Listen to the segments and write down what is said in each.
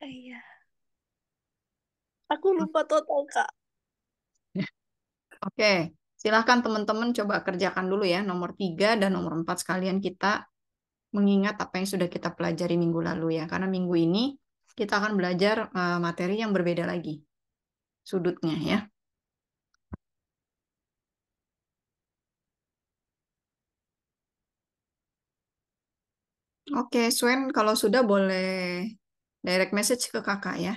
Iya, aku lupa total, Kak. Oke, silahkan teman-teman coba kerjakan dulu ya nomor 3 dan nomor 4 sekalian kita mengingat apa yang sudah kita pelajari minggu lalu ya. Karena minggu ini kita akan belajar materi yang berbeda lagi sudutnya ya. Oke, Swen, kalau sudah boleh direct message ke kakak ya.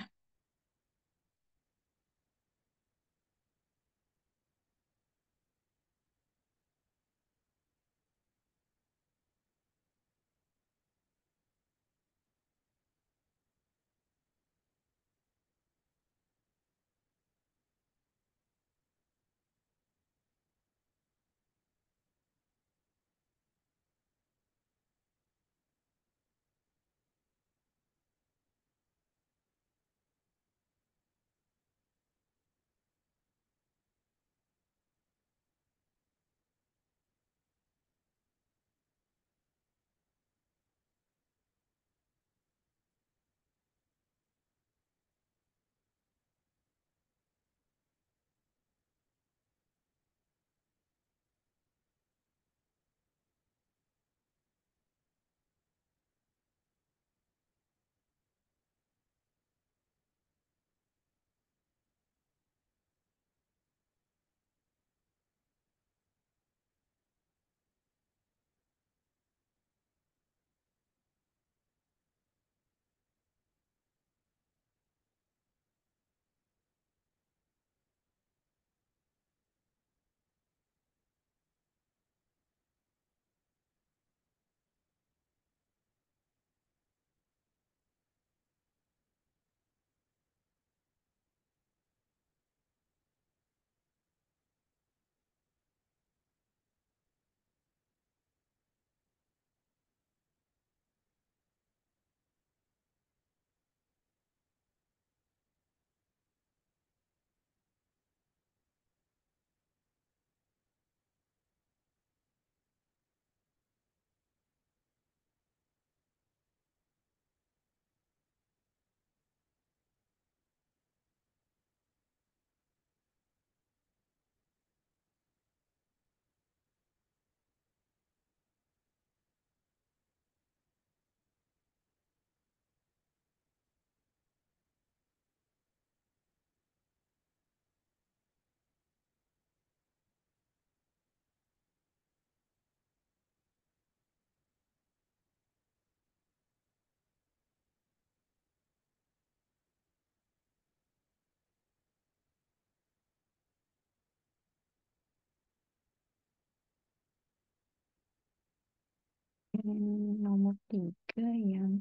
Nomor 3 yang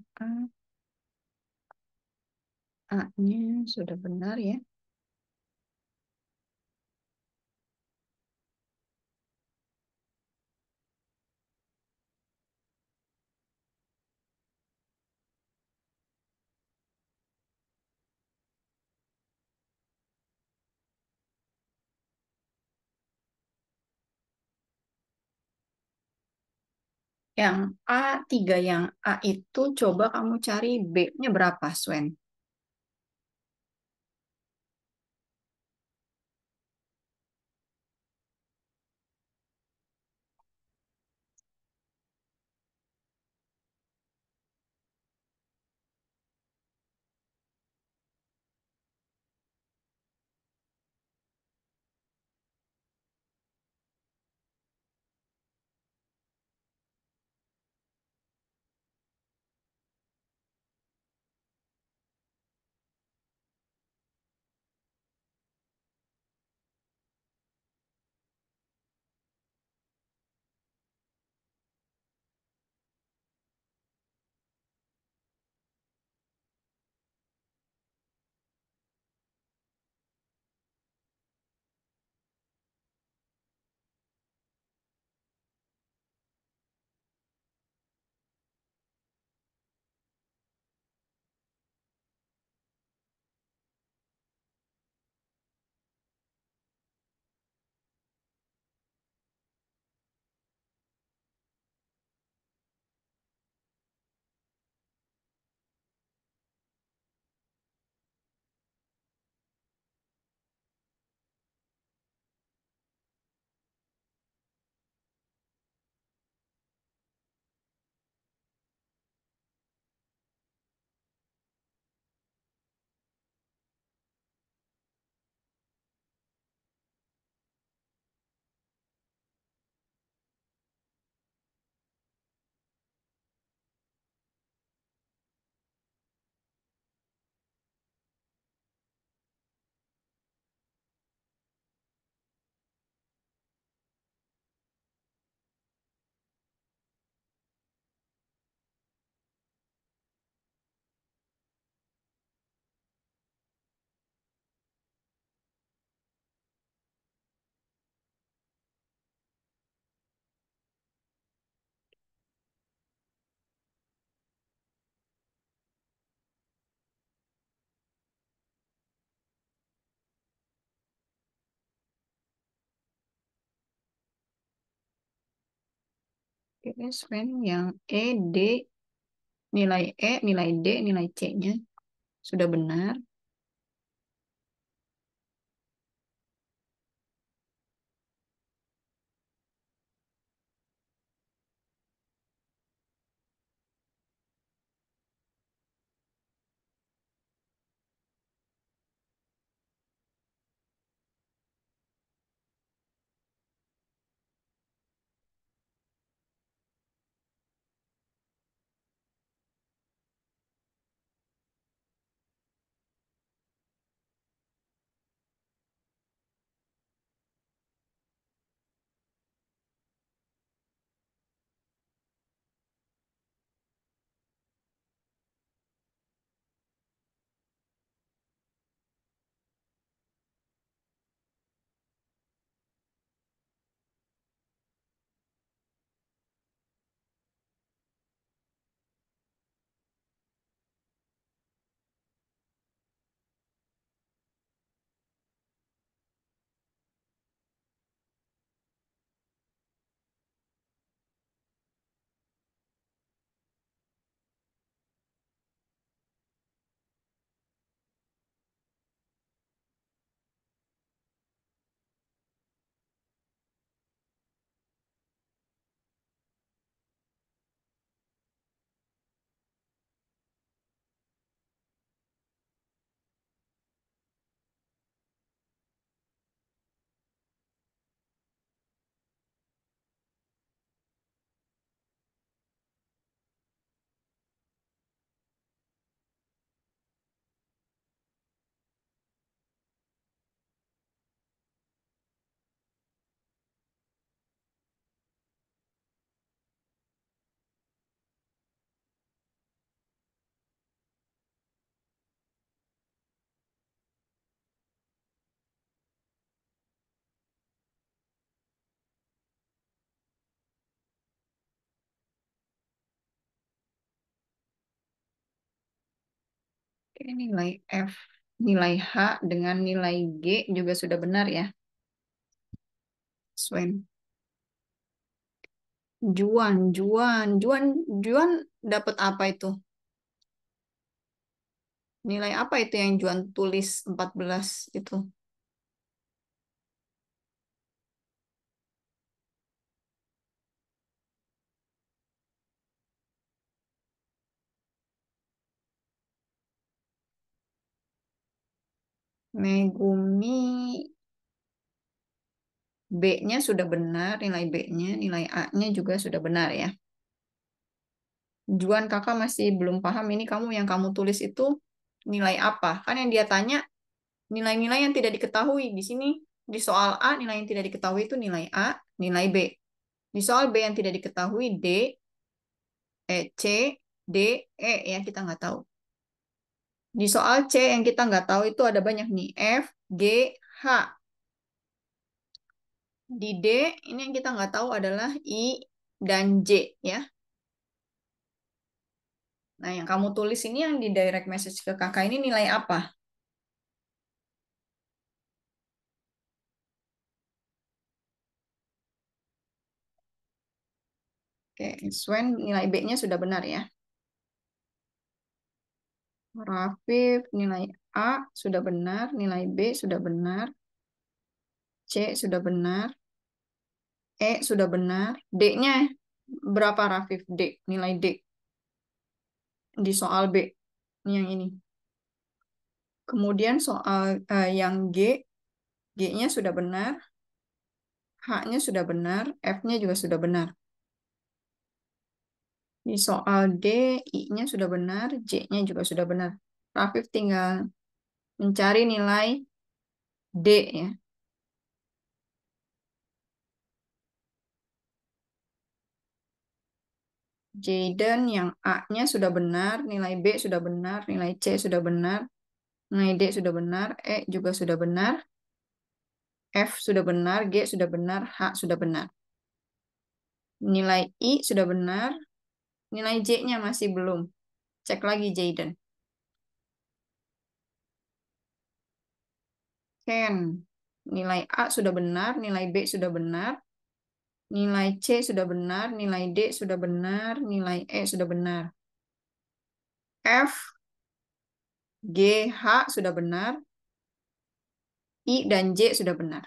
A-nya sudah benar ya. Yang A3, yang A itu coba kamu cari B-nya berapa, Swen? Oke, Sven yang E, D, nilai E, nilai D, nilai C-nya sudah benar. Oke, nilai F, nilai H dengan nilai G juga sudah benar ya, Sven. Juan, Juan, Juan, Juan dapat apa itu? Nilai apa itu yang Juan tulis 14 itu? Megumi B-nya sudah benar, nilai B-nya, nilai A-nya juga sudah benar ya. Juan kakak masih belum paham ini yang kamu tulis itu nilai apa? Kan yang dia tanya nilai-nilai yang tidak diketahui. Di sini di soal A nilai yang tidak diketahui itu nilai A, nilai B. Di soal B yang tidak diketahui D, C, D, E yang kita nggak tahu. Di soal C yang kita nggak tahu itu ada banyak nih F, G, H. Di D ini yang kita nggak tahu adalah I dan J ya. Nah, yang kamu tulis ini yang di direct message ke kakak ini nilai apa? Oke, Swen nilai B-nya sudah benar ya. Rafif nilai A sudah benar, nilai B sudah benar, C sudah benar, E sudah benar. D-nya berapa Rafif? D, nilai D di soal B. Ini yang ini. Kemudian soal yang G, G-nya sudah benar, H-nya sudah benar, F-nya juga sudah benar. Di soal D, I-nya sudah benar, J-nya juga sudah benar. Rafif tinggal mencari nilai D ya. Jaden yang A-nya sudah benar, nilai B sudah benar, nilai C sudah benar, nilai D sudah benar, E juga sudah benar, F sudah benar, G sudah benar, H sudah benar. Nilai I sudah benar, nilai J-nya masih belum. Cek lagi Jaden. Ken, nilai A sudah benar, nilai B sudah benar, Nilai C sudah benar, nilai D sudah benar, nilai E sudah benar. F, G, H sudah benar, I dan J sudah benar.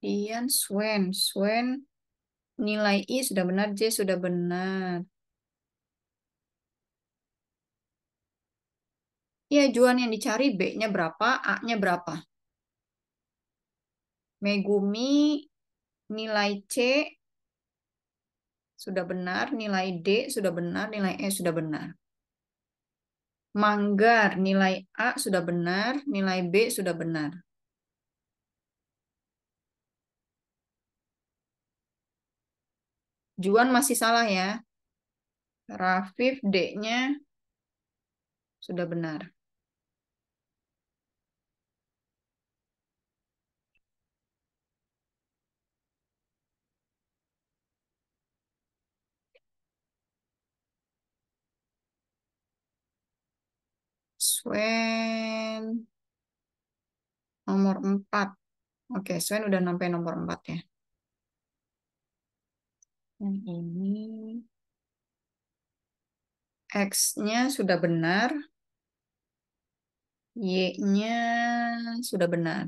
Ian Swen, Swen nilai I sudah benar, J sudah benar. Ya, Juan yang dicari B-nya berapa, A-nya berapa. Megumi nilai C sudah benar, nilai D sudah benar, nilai E sudah benar. Manggar nilai A sudah benar, nilai B sudah benar. Juan masih salah ya. Rafif D-nya sudah benar. Swen nomor 4. Oke, Swen udah sampai nomor 4 ya. Yang ini X-nya sudah benar, Y-nya sudah benar.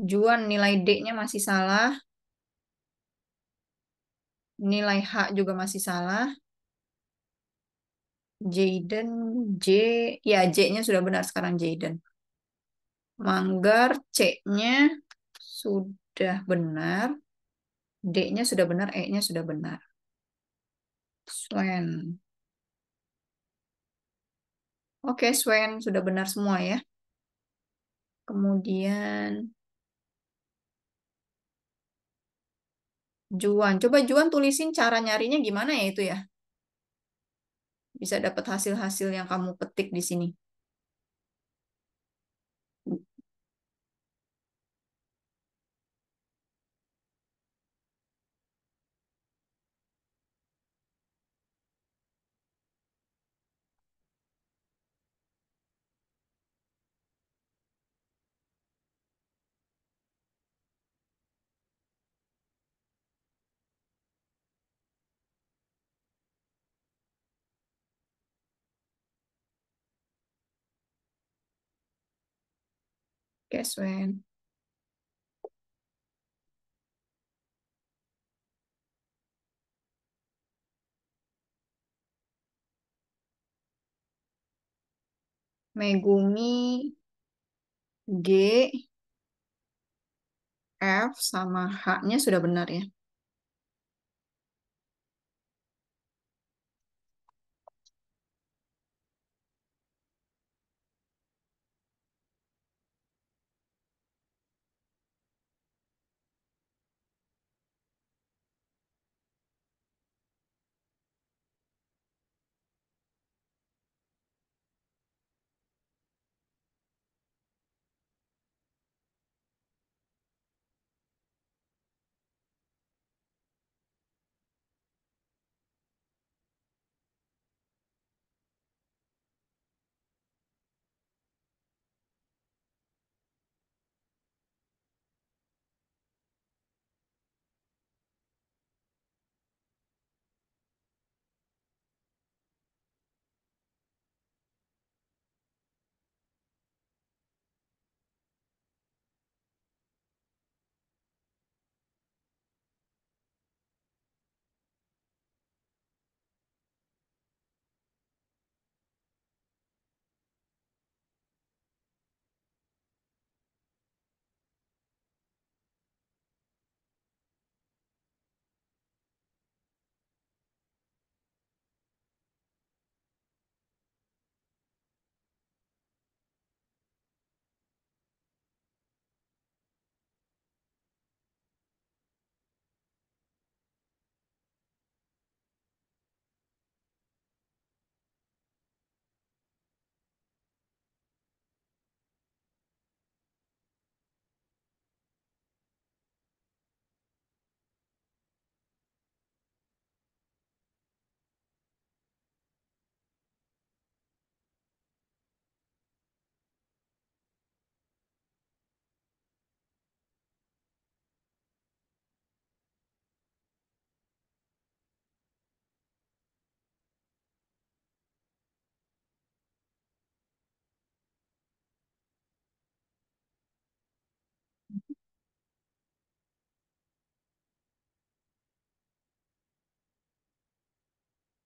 Juan nilai D-nya masih salah, nilai H juga masih salah. Jaden J, ya J-nya sudah benar sekarang Jaden. Manggar C-nya sudah benar, D-nya sudah benar, E-nya sudah benar. Swen. Oke, Swen sudah benar semua ya. Kemudian Juan. Coba Juan tulisin cara nyarinya gimana ya itu ya. Bisa dapat hasil-hasil yang kamu petik di sini. Oke, Swen. Megumi G, F, sama H-nya sudah benar ya.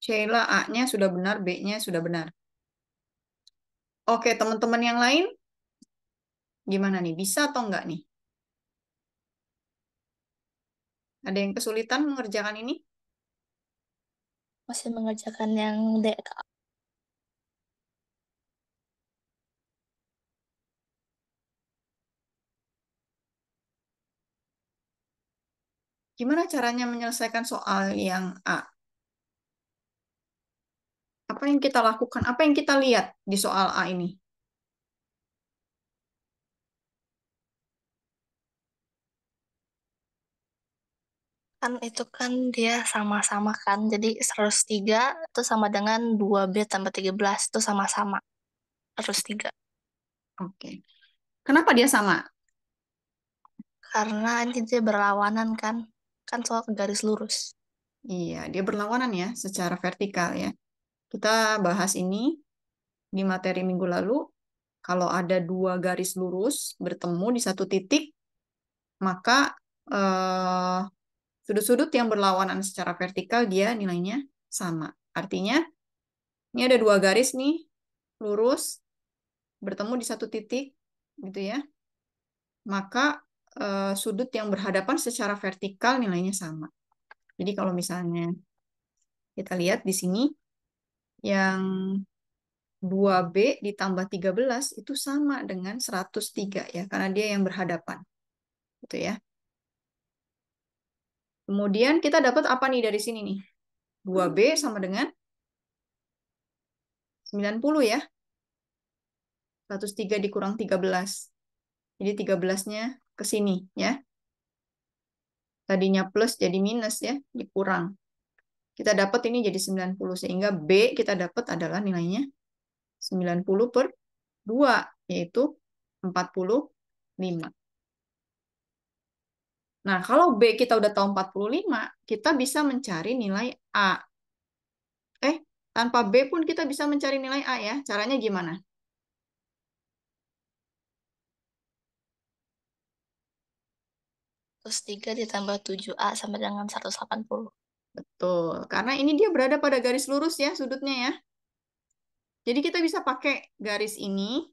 Sheila A-nya sudah benar, B-nya sudah benar. Oke, teman-teman yang lain gimana nih? Bisa atau enggak nih? Ada yang kesulitan mengerjakan ini? Masih mengerjakan yang D. Gimana caranya menyelesaikan soal yang A? Apa yang kita lakukan? Apa yang kita lihat di soal A ini? Kan itu kan dia sama-sama kan. Jadi 103 itu sama dengan 2B tambah 13 itu sama-sama. 103. Oke. Kenapa dia sama? Karena ini dia berlawanan kan. Kan soal garis lurus. Iya, dia berlawanan ya secara vertikal ya. Kita bahas ini di materi minggu lalu. Kalau ada dua garis lurus bertemu di satu titik, maka eh, sudut-sudut yang berlawanan secara vertikal dia nilainya sama. Artinya, ini ada dua garis nih, lurus, bertemu di satu titik, gitu ya. Maka sudut yang berhadapan secara vertikal nilainya sama. Jadi kalau misalnya kita lihat di sini, yang 2B ditambah 13 itu sama dengan 103 ya, karena dia yang berhadapan. Gitu ya. Kemudian kita dapat apa nih dari sini nih? 2B sama dengan 90 ya. 103 dikurang 13. Jadi 13-nya ke sini ya. Tadinya plus jadi minus ya, dikurang. Kita dapat ini jadi 90 sehingga B kita dapat adalah nilainya 90 per 2 yaitu 45. Nah, kalau B kita udah tahu 45, kita bisa mencari nilai A. Tanpa B pun kita bisa mencari nilai A ya. Caranya gimana? Terus 3 ditambah 7A sama dengan 180. Betul, karena ini dia berada pada garis lurus ya sudutnya ya. Jadi kita bisa pakai garis ini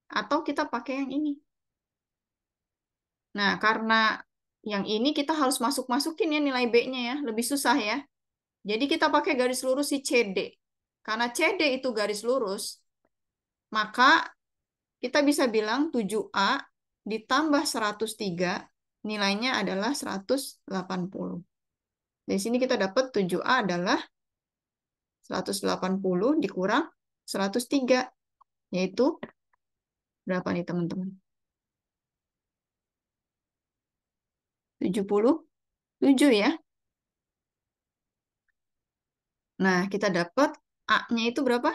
atau kita pakai yang ini. Nah, karena yang ini kita harus masuk-masukin ya nilai B-nya ya, lebih susah ya. Jadi kita pakai garis lurus si CD. Karena CD itu garis lurus, maka kita bisa bilang 7A ditambah 103 nilainya adalah 180. Dari sini kita dapat 7A adalah 180 dikurang 103, yaitu berapa nih teman-teman? 77 ya. Nah, kita dapat A-nya itu berapa?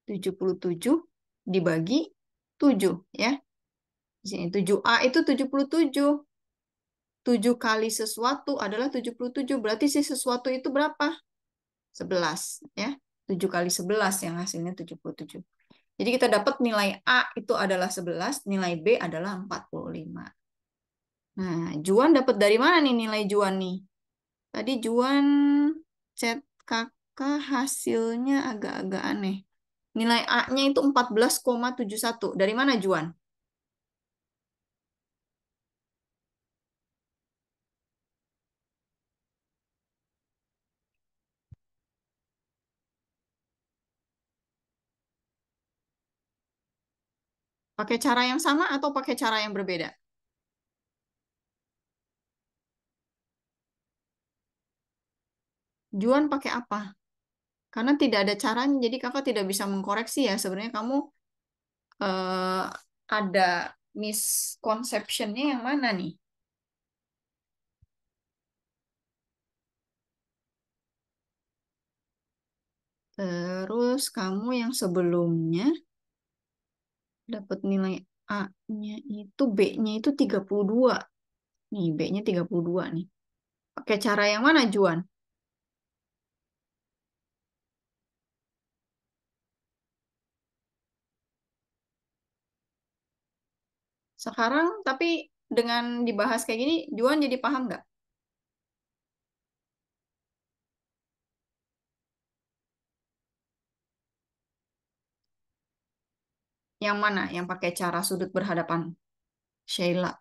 77 dibagi 7 ya. Di sini 7A itu 77. 7 kali sesuatu adalah 77. Berarti si sesuatu itu berapa? 11 ya. 7 kali 11 yang hasilnya 77. Jadi kita dapat nilai A itu adalah 11, nilai B adalah 45. Nah, Juan dapat dari mana nih nilai Juan nih? Tadi Juan chat kakak hasilnya agak-agak aneh. Nilai A-nya itu 14,71. Dari mana Juan? Pakai cara yang sama atau pakai cara yang berbeda? Juan pakai apa? Karena tidak ada caranya, jadi kakak tidak bisa mengkoreksi ya. Sebenarnya kamu eh, ada misconception-nya yang mana nih? Terus kamu yang sebelumnya dapat nilai A-nya itu B-nya itu 32. Nih, B-nya 32 nih. Pakai cara yang mana, Juan? Sekarang, tapi dengan dibahas kayak gini, Juan jadi paham nggak? Yang mana yang pakai cara sudut berhadapan? Sheila.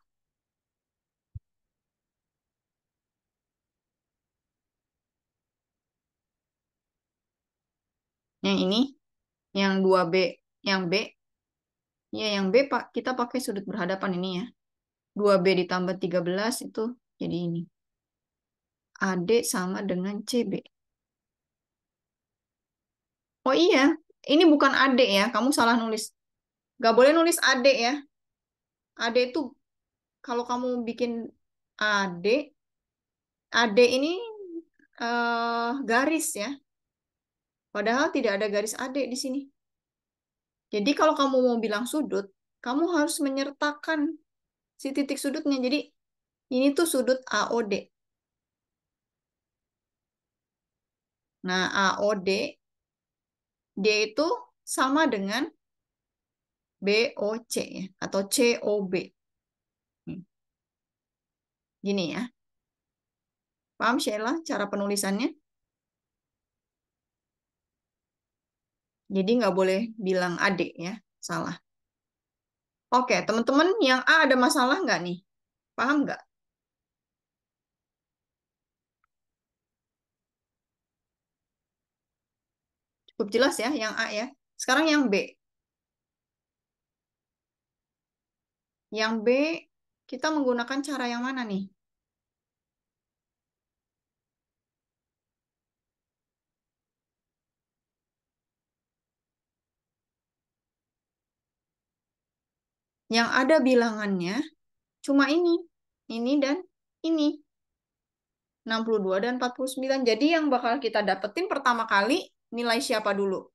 Yang ini, yang 2B, yang B. Ya, yang B Pak, kita pakai sudut berhadapan ini ya. 2B ditambah 13 itu jadi ini. AD sama dengan CB. Oh iya, ini bukan AD ya. Kamu salah nulis. Gak boleh nulis AD ya. AD itu kalau kamu bikin AD, AD ini garis ya. Padahal tidak ada garis AD di sini. Jadi kalau kamu mau bilang sudut, kamu harus menyertakan si titik sudutnya. Jadi ini tuh sudut AOD. Nah, AOD, dia itu sama dengan BOC ya, atau COB. Gini ya. Paham Sheila cara penulisannya? Jadi nggak boleh bilang adik ya, salah. Oke, teman-teman yang A ada masalah nggak nih? Paham nggak? Cukup jelas ya yang A ya. Sekarang yang B. Yang B, kita menggunakan cara yang mana nih? Yang ada bilangannya cuma ini. Ini dan ini. 62 dan 49. Jadi yang bakal kita dapetin pertama kali nilai siapa dulu?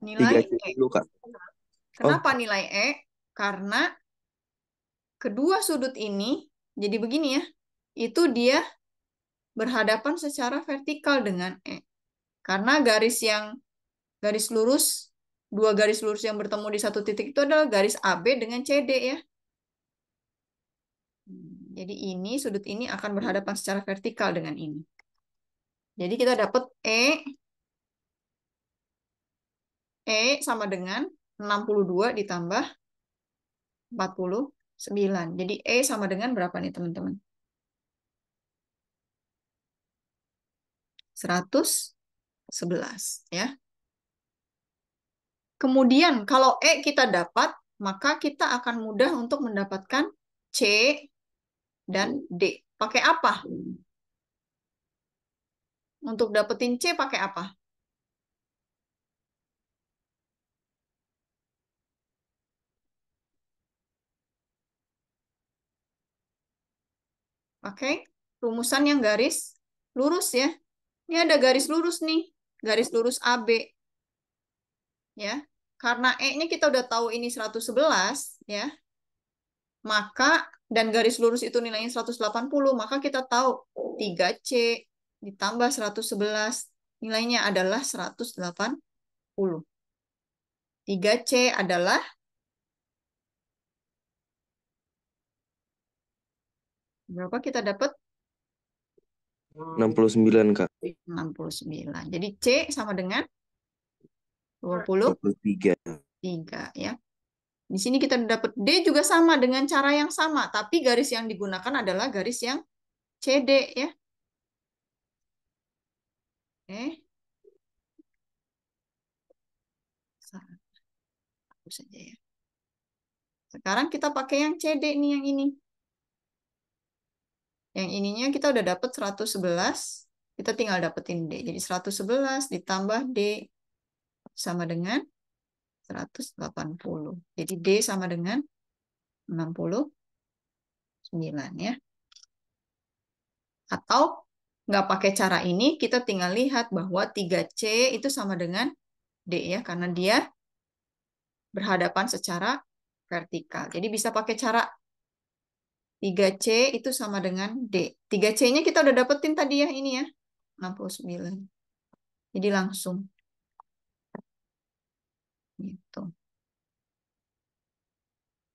Nilai 3C E. dulu, Kak. Oh, Kenapa nilai E? Karena kedua sudut ini, jadi begini ya, itu dia berhadapan secara vertikal dengan E. Karena garis lurus, dua garis lurus yang bertemu di satu titik itu adalah garis AB dengan CD ya. Jadi ini, sudut ini akan berhadapan secara vertikal dengan ini. Jadi kita dapat E sama dengan 62 ditambah 49. Jadi E sama dengan berapa nih teman-teman? 111 ya. Kemudian kalau E kita dapat, maka kita akan mudah untuk mendapatkan C dan D. Pakai apa? Untuk dapetin C pakai apa? Pakai rumusan yang garis lurus ya. Ini ada garis lurus nih, garis lurus AB ya. Karena E-nya kita udah tahu ini 111 ya. Maka dan garis lurus itu nilainya 180, maka kita tahu 3C ditambah 111 nilainya adalah 180. 3C adalah berapa kita dapat? 69, Kak. 69. Jadi C sama dengan 23 23. ya. Di sini kita dapat D juga sama dengan cara yang sama, tapi garis yang digunakan adalah garis yang CD ya. Oke, hapus saja ya. Sekarang kita pakai yang CD nih, yang ini. Yang ininya kita udah dapat 111, kita tinggal dapetin D. Jadi 111 ditambah D sama dengan 180. Jadi D sama dengan 69 ya. Atau nggak pakai cara ini, kita tinggal lihat bahwa 3C itu sama dengan D ya, karena dia berhadapan secara vertikal. Jadi bisa pakai cara 3C itu sama dengan D. 3C-nya kita udah dapetin tadi ya, ini ya, 69. Jadi langsung. Gitu.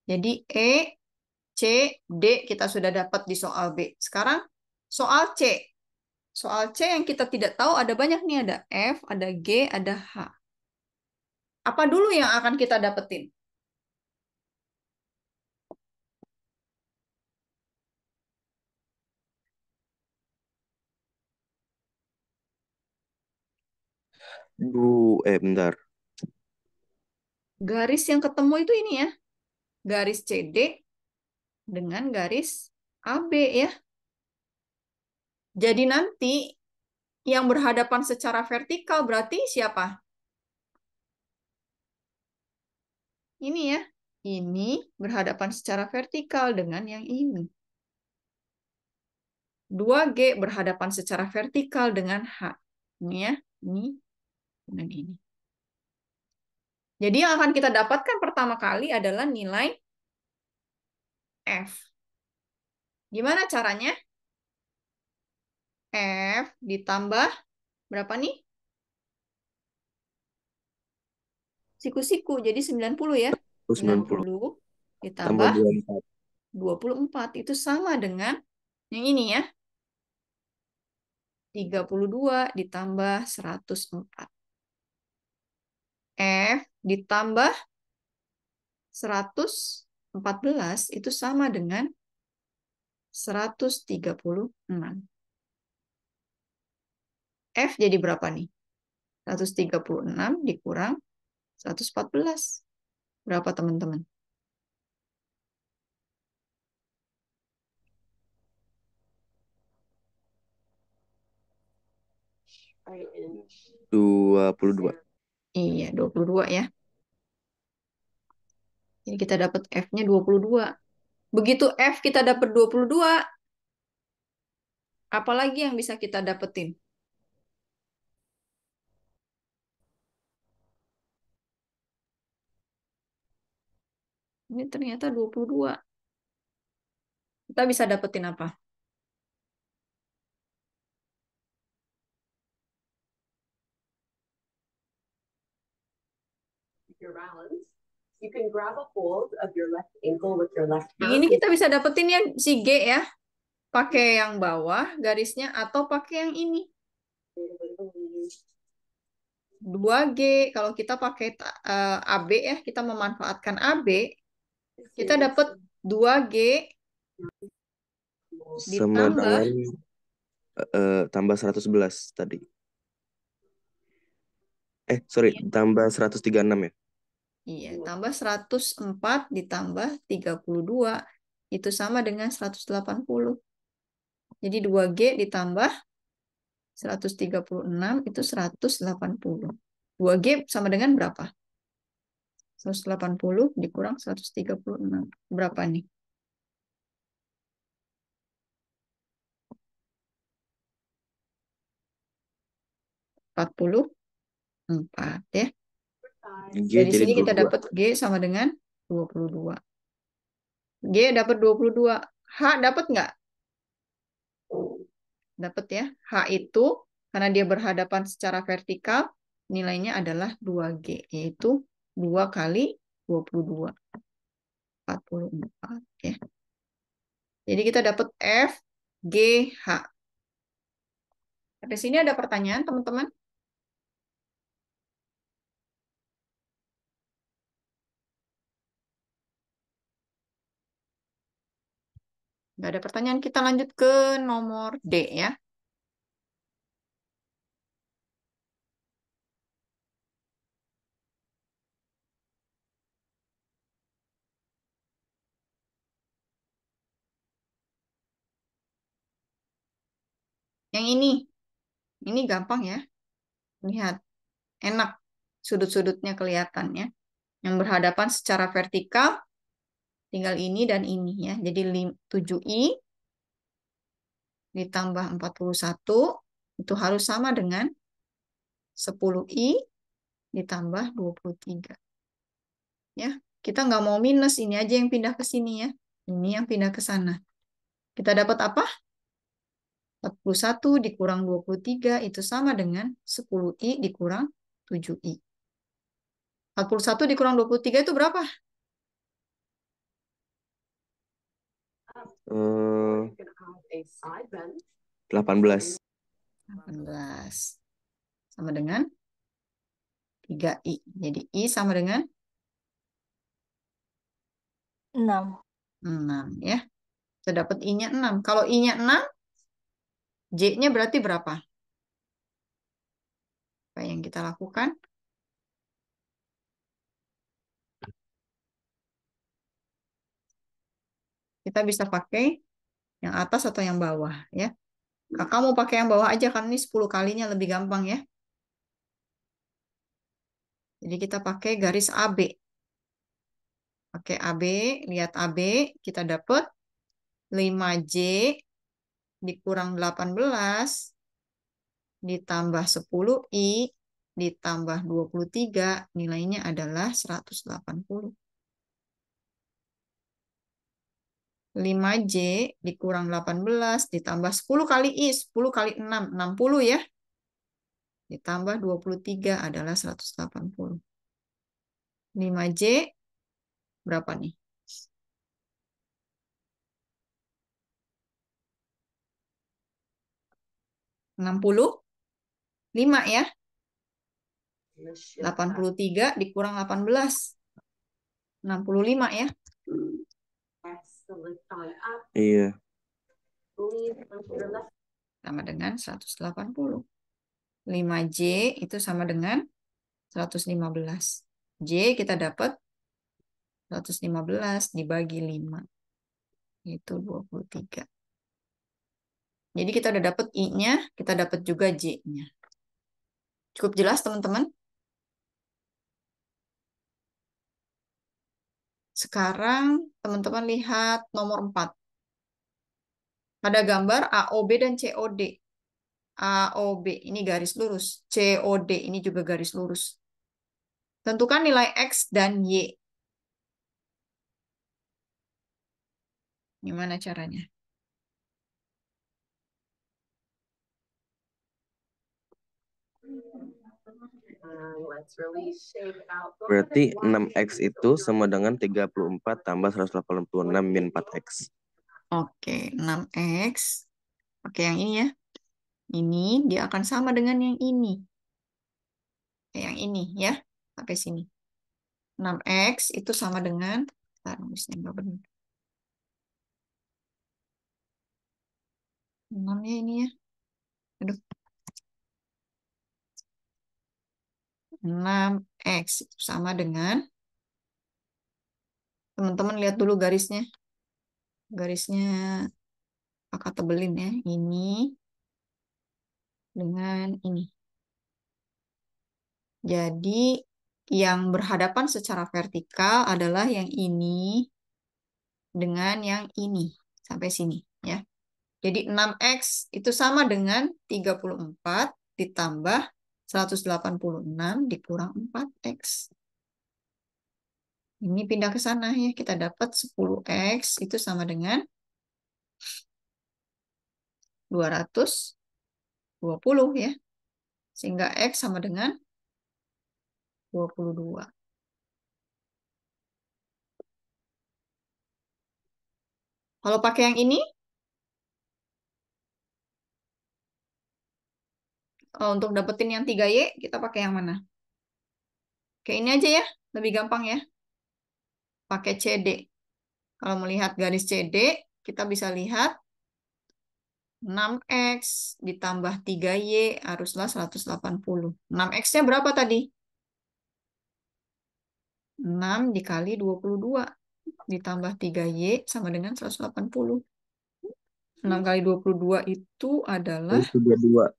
Jadi E, C, D kita sudah dapat di soal B. Sekarang soal C. soal C yang kita tidak tahu ada banyak nih, ada F, ada G, ada H. Apa dulu yang akan kita dapetin? Bentar. Garis yang ketemu itu ini ya, garis CD dengan garis AB ya. Jadi nanti yang berhadapan secara vertikal berarti siapa? Ini ya. Ini berhadapan secara vertikal dengan yang ini. 2G berhadapan secara vertikal dengan H. Ini ya, ini dan ini. Jadi yang akan kita dapatkan pertama kali adalah nilai F. Gimana caranya? F ditambah berapa nih? Siku-siku, jadi 90 ya. 90 90 tambah ditambah 24. 24. Itu sama dengan yang ini ya. 32 ditambah 104. F ditambah 114 itu sama dengan 136. F jadi berapa nih? 136 dikurang 114. Berapa teman-teman? Dua 22. Iya, 22 ya. Jadi kita dapat F-nya 22. Begitu F kita dapat 22, apalagi yang bisa kita dapetin? Ini ternyata 22. Kita bisa dapetin apa? Yang ini kita bisa dapetin ya si G ya. Pakai yang bawah garisnya atau pakai yang ini. 2G, kalau kita pakai AB ya, kita memanfaatkan AB, kita dapat 2G Sama ditambah, dengan tambah 111 tadi. Sorry, tambah 136 ya. iya, tambah 104 ditambah 32, itu sama dengan 180. Jadi 2G ditambah 136 itu 180. 2G sama dengan berapa? 180 dikurang 136. Berapa nih? 44 ya. G Dari jadi sini kita 22. dapat G sama dengan 22. G dapat 22. H dapat nggak? Dapat ya. H itu karena dia berhadapan secara vertikal, nilainya adalah 2G, yaitu 2 kali 22. 44 ya. Jadi kita dapat F, G, H. Sampai sini ada pertanyaan, teman-teman? Nggak ada pertanyaan, kita lanjut ke nomor D ya. Yang ini gampang ya. Lihat, enak. Sudut-sudutnya kelihatannya. Yang berhadapan secara vertikal, tinggal ini dan ini ya. Jadi 7i ditambah 41, itu harus sama dengan 10i ditambah 23. Ya, kita nggak mau minus, ini aja yang pindah ke sini ya. Ini yang pindah ke sana. Kita dapat apa? 41 dikurang 23 itu sama dengan 10i dikurang 7i. 41 dikurang 23 itu berapa? Eh, 18. 18. Sama dengan 3I. Jadi I sama dengan 6. 6 ya. Kita dapat I-nya 6. Kalau I-nya 6, J-nya berarti berapa? Apa yang kita lakukan? Kita bisa pakai yang atas atau yang bawah ya. Kakak mau pakai yang bawah aja kan ini 10 kalinya lebih gampang ya. Jadi kita pakai garis AB. Pakai AB, lihat AB, kita dapat 5J dikurang 18 ditambah 10I ditambah 23 nilainya adalah 180. 5J dikurang 18 ditambah 10 kali I, 10 kali 6, 60 ya. Ditambah 23 adalah 180. 5J berapa nih? 65 ya. 83 dikurang 18. 65 ya. Iya. Sama dengan 180. 5J itu sama dengan 115. J kita dapat 115 dibagi 5. Itu 23. Jadi kita udah dapat I-nya, kita dapat juga J-nya. Cukup jelas teman-teman? Sekarang teman-teman lihat nomor 4. Pada gambar AOB dan COD. AOB ini garis lurus. COD ini juga garis lurus. Tentukan nilai X dan Y. Gimana caranya? Berarti 6X itu sama dengan 34 tambah 186 min 4X. Oke, 6X. Oke, yang ini ya. Ini dia akan sama dengan yang ini. Yang ini ya. Sampai sini. 6X itu sama dengan... Bentar, nulisnya nggak benar. 6 ya ini ya. Aduh. 6X itu sama dengan... Teman-teman lihat dulu garisnya. Garisnya kakak tebelin ya. Ini dengan ini. Jadi yang berhadapan secara vertikal adalah yang ini dengan yang ini. Sampai sini ya. Jadi 6X itu sama dengan 34 ditambah 186 dikurang 4X. Ini pindah ke sana ya. Kita dapat 10X itu sama dengan 220 ya. Sehingga X sama dengan 22. Kalau pakai yang ini, untuk dapetin yang 3Y, kita pakai yang mana? Kayak ini aja ya, lebih gampang ya. Pakai CD. Kalau melihat garis CD, kita bisa lihat 6X ditambah 3Y haruslah 180. 6X-nya berapa tadi? 6 dikali 22 ditambah 3Y sama dengan 180. 6 kali 22 itu adalah 132.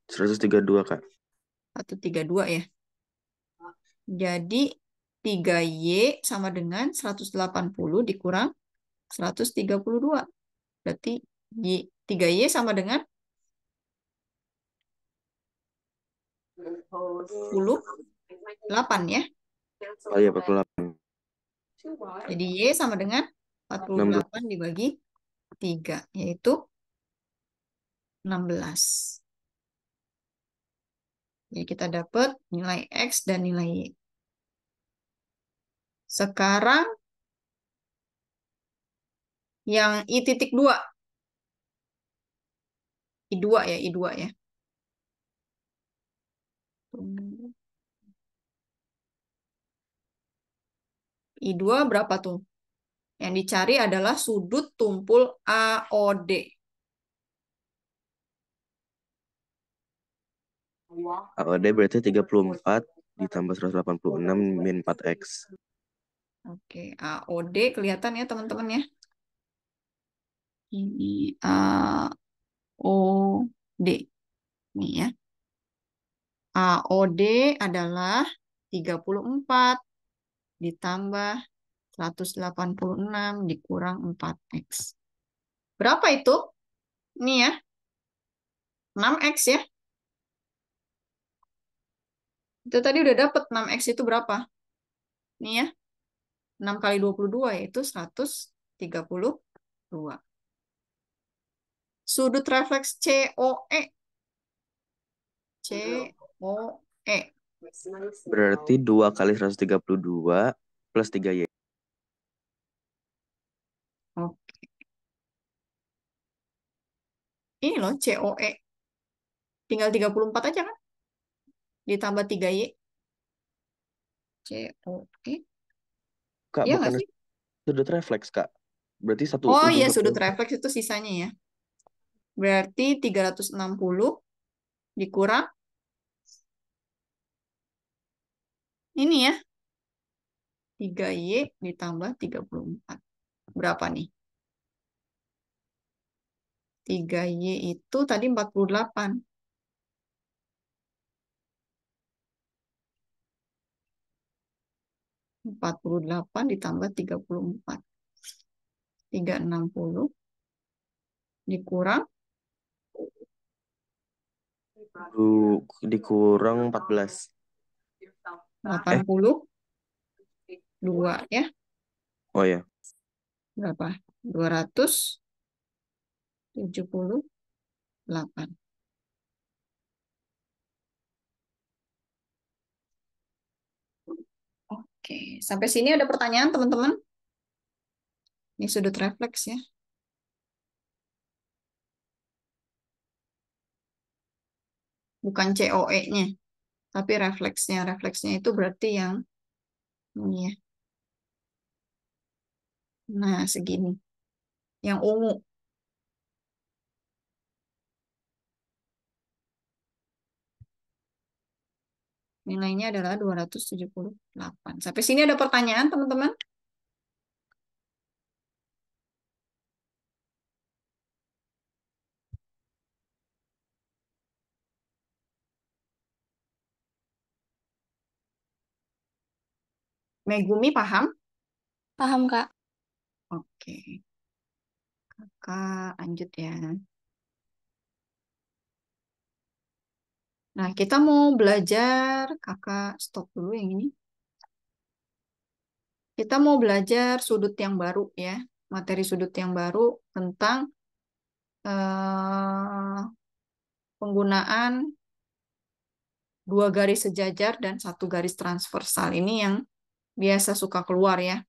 132, Kak. 132 ya. Jadi 3Y sama dengan 180 dikurang 132. Berarti 3Y sama dengan 48 ya. Oh iya, 48. Jadi Y sama dengan 48 dibagi 3, yaitu 16. Jadi kita dapat nilai X dan nilai Y. Sekarang yang I titik 2. I2 ya, I2 ya. I2 berapa tuh? Yang dicari adalah sudut tumpul AOD. AOD berarti 34 ditambah 186 min 4X. Oke, AOD kelihatan ya teman-teman ya. Ini AOD. Nih ya. AOD adalah 34 ditambah 186 dikurang 4X. Berapa itu? Ini ya. 6X ya. Itu tadi udah dapet 6X itu berapa? Ini ya. 6 kali 22 yaitu 132. Sudut refleks COE. COE. Berarti 2 kali 132 plus 3Y. Oke. Ini loh COE. Tinggal 34 aja kan? Ditambah 3Y. COE. Kak, Iya nggak bukan sih? sudut refleks, Kak. Berarti satu Oh ujung iya, sudut satu. refleks itu sisanya ya. Berarti 360 dikurang ini ya. 3Y ditambah 34. Berapa nih? 3Y itu tadi 48. 48 ditambah 34. 360 dikurang Dikurang 14. 82 ya. Oh ya. Berapa? 278. Oke, sampai sini ada pertanyaan teman-teman? Ini sudut refleks ya. Bukan COE-nya, tapi refleksnya. Refleksnya itu berarti yang ini ya. Nah, segini. Yang ungu. Nilainya adalah 278. Sampai sini ada pertanyaan, teman-teman? Megumi paham? Paham, Kak? Oke. Kakak lanjut ya. Nah, kita mau belajar, kakak stop dulu yang ini. Kita mau belajar sudut yang baru ya. Materi sudut yang baru tentang penggunaan dua garis sejajar dan satu garis transversal. Ini yang biasa suka keluar ya.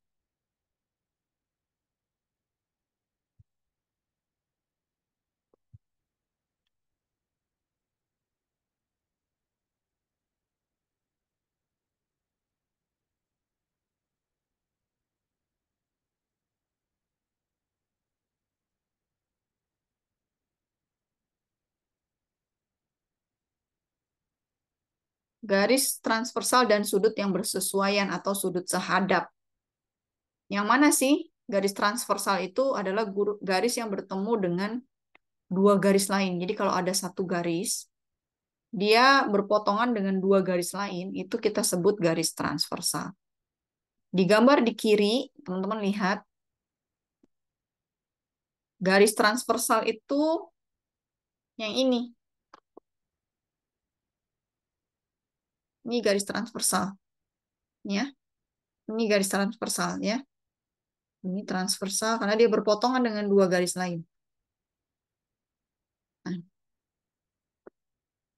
Garis transversal dan sudut yang bersesuaian atau sudut sehadap. Yang mana sih garis transversal itu adalah garis yang bertemu dengan dua garis lain. Jadi kalau ada satu garis, dia berpotongan dengan dua garis lain, itu kita sebut garis transversal. Di gambar di kiri, teman-teman lihat, garis transversal itu yang ini. Ini garis transversal. Ya. Ini garis transversal ya. Ini transversal karena dia berpotongan dengan dua garis lain. Nah,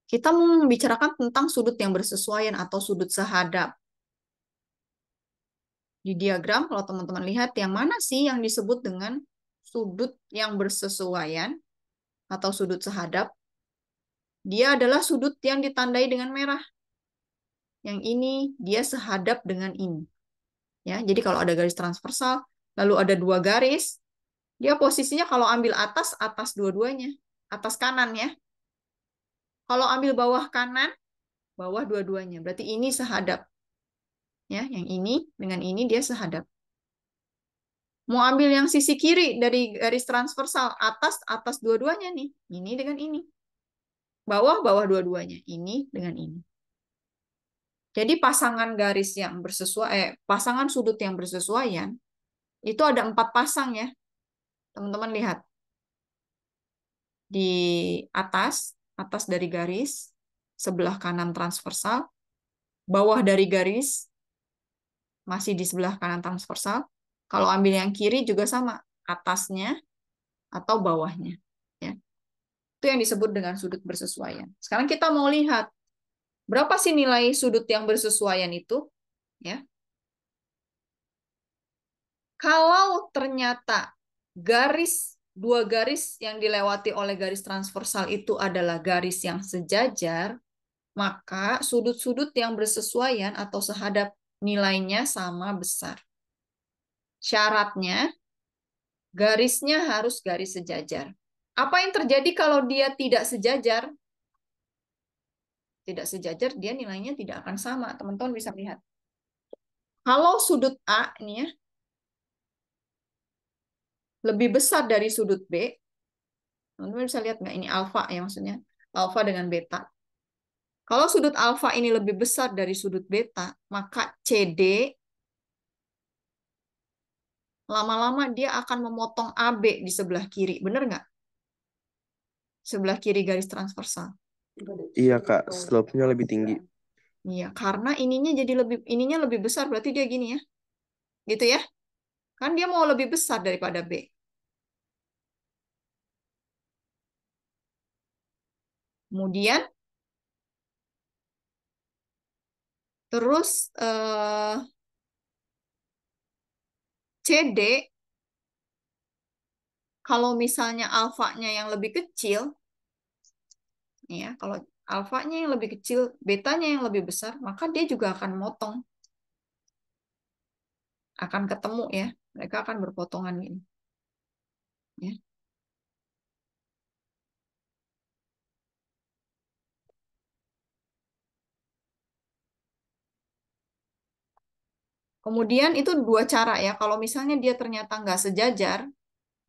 kita mau membicarakan tentang sudut yang bersesuaian atau sudut sehadap. Di diagram, kalau teman-teman lihat, yang mana sih yang disebut dengan sudut yang bersesuaian? atau sudut sehadap, dia adalah sudut yang ditandai dengan merah. Yang ini dia sehadap dengan ini. Ya, jadi kalau ada garis transversal, lalu ada dua garis, dia posisinya kalau ambil atas, atas dua-duanya. Atas kanan ya. Kalau ambil bawah kanan, bawah dua-duanya. Berarti ini sehadap. Ya, yang ini dengan ini dia sehadap. Mau ambil yang sisi kiri dari garis transversal, atas, atas dua-duanya nih. Ini dengan ini. Bawah, bawah dua-duanya. Ini dengan ini. Jadi pasangan garis yang bersesuaian, pasangan sudut yang bersesuaian, itu ada 4 pasang ya. Teman-teman lihat. Di atas, atas dari garis, sebelah kanan transversal, bawah dari garis, masih di sebelah kanan transversal. Kalau ambil yang kiri juga sama, atasnya atau bawahnya. Ya. Itu yang disebut dengan sudut bersesuaian. Sekarang kita mau lihat, berapa sih nilai sudut yang bersesuaian itu? Ya. Kalau ternyata dua garis yang dilewati oleh garis transversal itu adalah garis yang sejajar, maka sudut-sudut yang bersesuaian atau sehadap nilainya sama besar. Syaratnya, garisnya harus garis sejajar. Apa yang terjadi kalau dia tidak sejajar? Tidak sejajar, dia nilainya tidak akan sama. Teman-teman bisa lihat. Kalau sudut A ini ya, lebih besar dari sudut B, teman-teman bisa lihat nggak? Ini alfa ya maksudnya. Alfa dengan beta. Kalau sudut alfa ini lebih besar dari sudut beta, maka CD lama-lama dia akan memotong AB di sebelah kiri. Benar nggak? Sebelah kiri garis transversal. Iya Kak, slope-nya lebih tinggi. Iya, karena ininya lebih besar, berarti dia gini ya. Gitu ya. Kan dia mau lebih besar daripada B. Kemudian terus CD kalau misalnya alfanya yang lebih kecil, ya, kalau alfanya yang lebih kecil, betanya yang lebih besar, maka dia juga akan motong. Akan ketemu ya. Mereka akan berpotongan gini. Ya. Kemudian itu dua cara ya. Kalau misalnya dia ternyata nggak sejajar,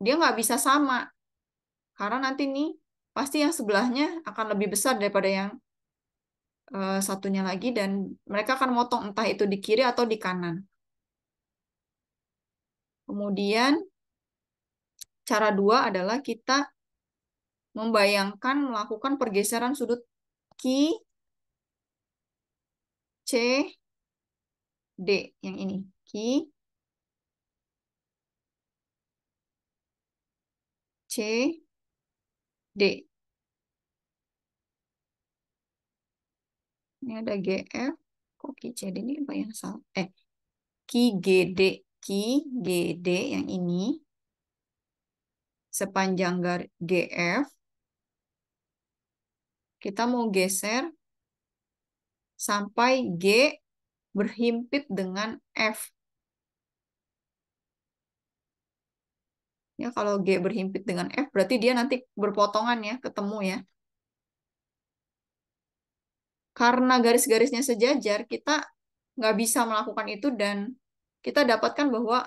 dia nggak bisa sama. Karena nanti nih, pasti yang sebelahnya akan lebih besar daripada yang satunya lagi. Dan mereka akan motong entah itu di kiri atau di kanan. Kemudian cara dua adalah kita membayangkan melakukan pergeseran sudut Q, C, D. Yang ini. Q, C, D. Ini ada GF. Kok Q, C, D ini apa yang salah? Q, G, D. Q, G, D yang ini. Sepanjang GF. Kita mau geser sampai G berhimpit dengan F. Ya, kalau G berhimpit dengan F, berarti dia nanti berpotongan ya, ketemu ya. Karena garis-garisnya sejajar, kita nggak bisa melakukan itu dan kita dapatkan bahwa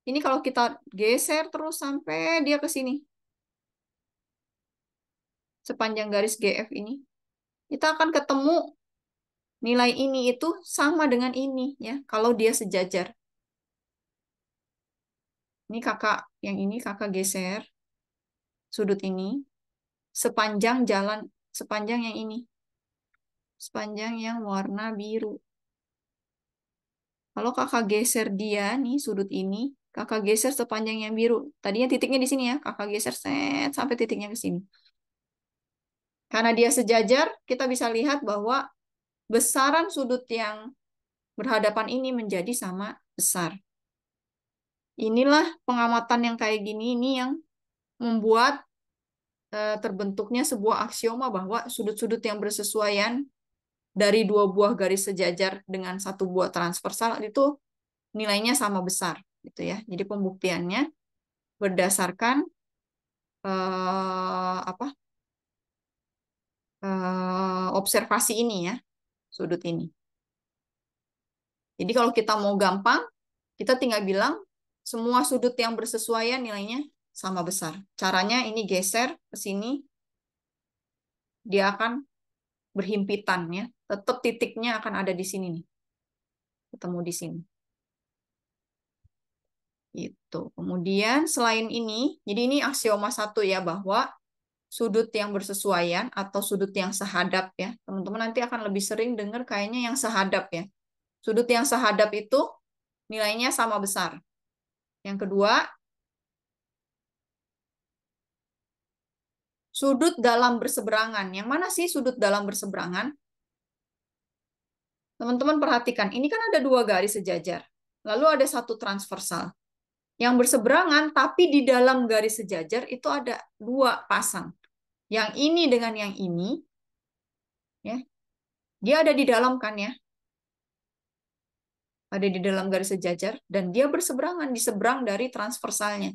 ini kalau kita geser terus sampai dia ke sini, sepanjang garis GF ini, kita akan ketemu nilai ini itu sama dengan ini ya, kalau dia sejajar. Ini kakak geser sudut ini sepanjang yang ini, sepanjang yang warna biru. Kalau kakak geser dia nih sudut ini, kakak geser sepanjang yang biru. Tadinya titiknya di sini ya, kakak geser set sampai titiknya ke sini. Karena dia sejajar, kita bisa lihat bahwa besaran sudut yang berhadapan ini menjadi sama besar. Inilah pengamatan yang kayak gini ini yang membuat terbentuknya sebuah aksioma bahwa sudut-sudut yang bersesuaian dari dua buah garis sejajar dengan satu buah transversal itu nilainya sama besar, gitu ya. Jadi pembuktiannya berdasarkan observasi ini ya, sudut ini. Jadi kalau kita mau gampang, kita tinggal bilang semua sudut yang bersesuaian nilainya sama besar. Caranya ini geser ke sini, dia akan berhimpitan ya. Tetap titiknya akan ada di sini nih. Ketemu di sini. Gitu. Kemudian selain ini, jadi ini aksioma satu ya, bahwa sudut yang bersesuaian atau sudut yang sehadap ya. Teman-teman nanti akan lebih sering dengar kayaknya yang sehadap ya. Sudut yang sehadap itu nilainya sama besar. Yang kedua, sudut dalam berseberangan. Yang mana sih sudut dalam berseberangan? Teman-teman perhatikan, ini kan ada dua garis sejajar. Lalu ada satu transversal. Yang berseberangan, tapi di dalam garis sejajar itu ada dua pasang. Yang ini dengan yang ini, ya, dia ada di dalam kan ya? Ada di dalam garis sejajar, dan dia berseberangan, di seberang dari transversalnya.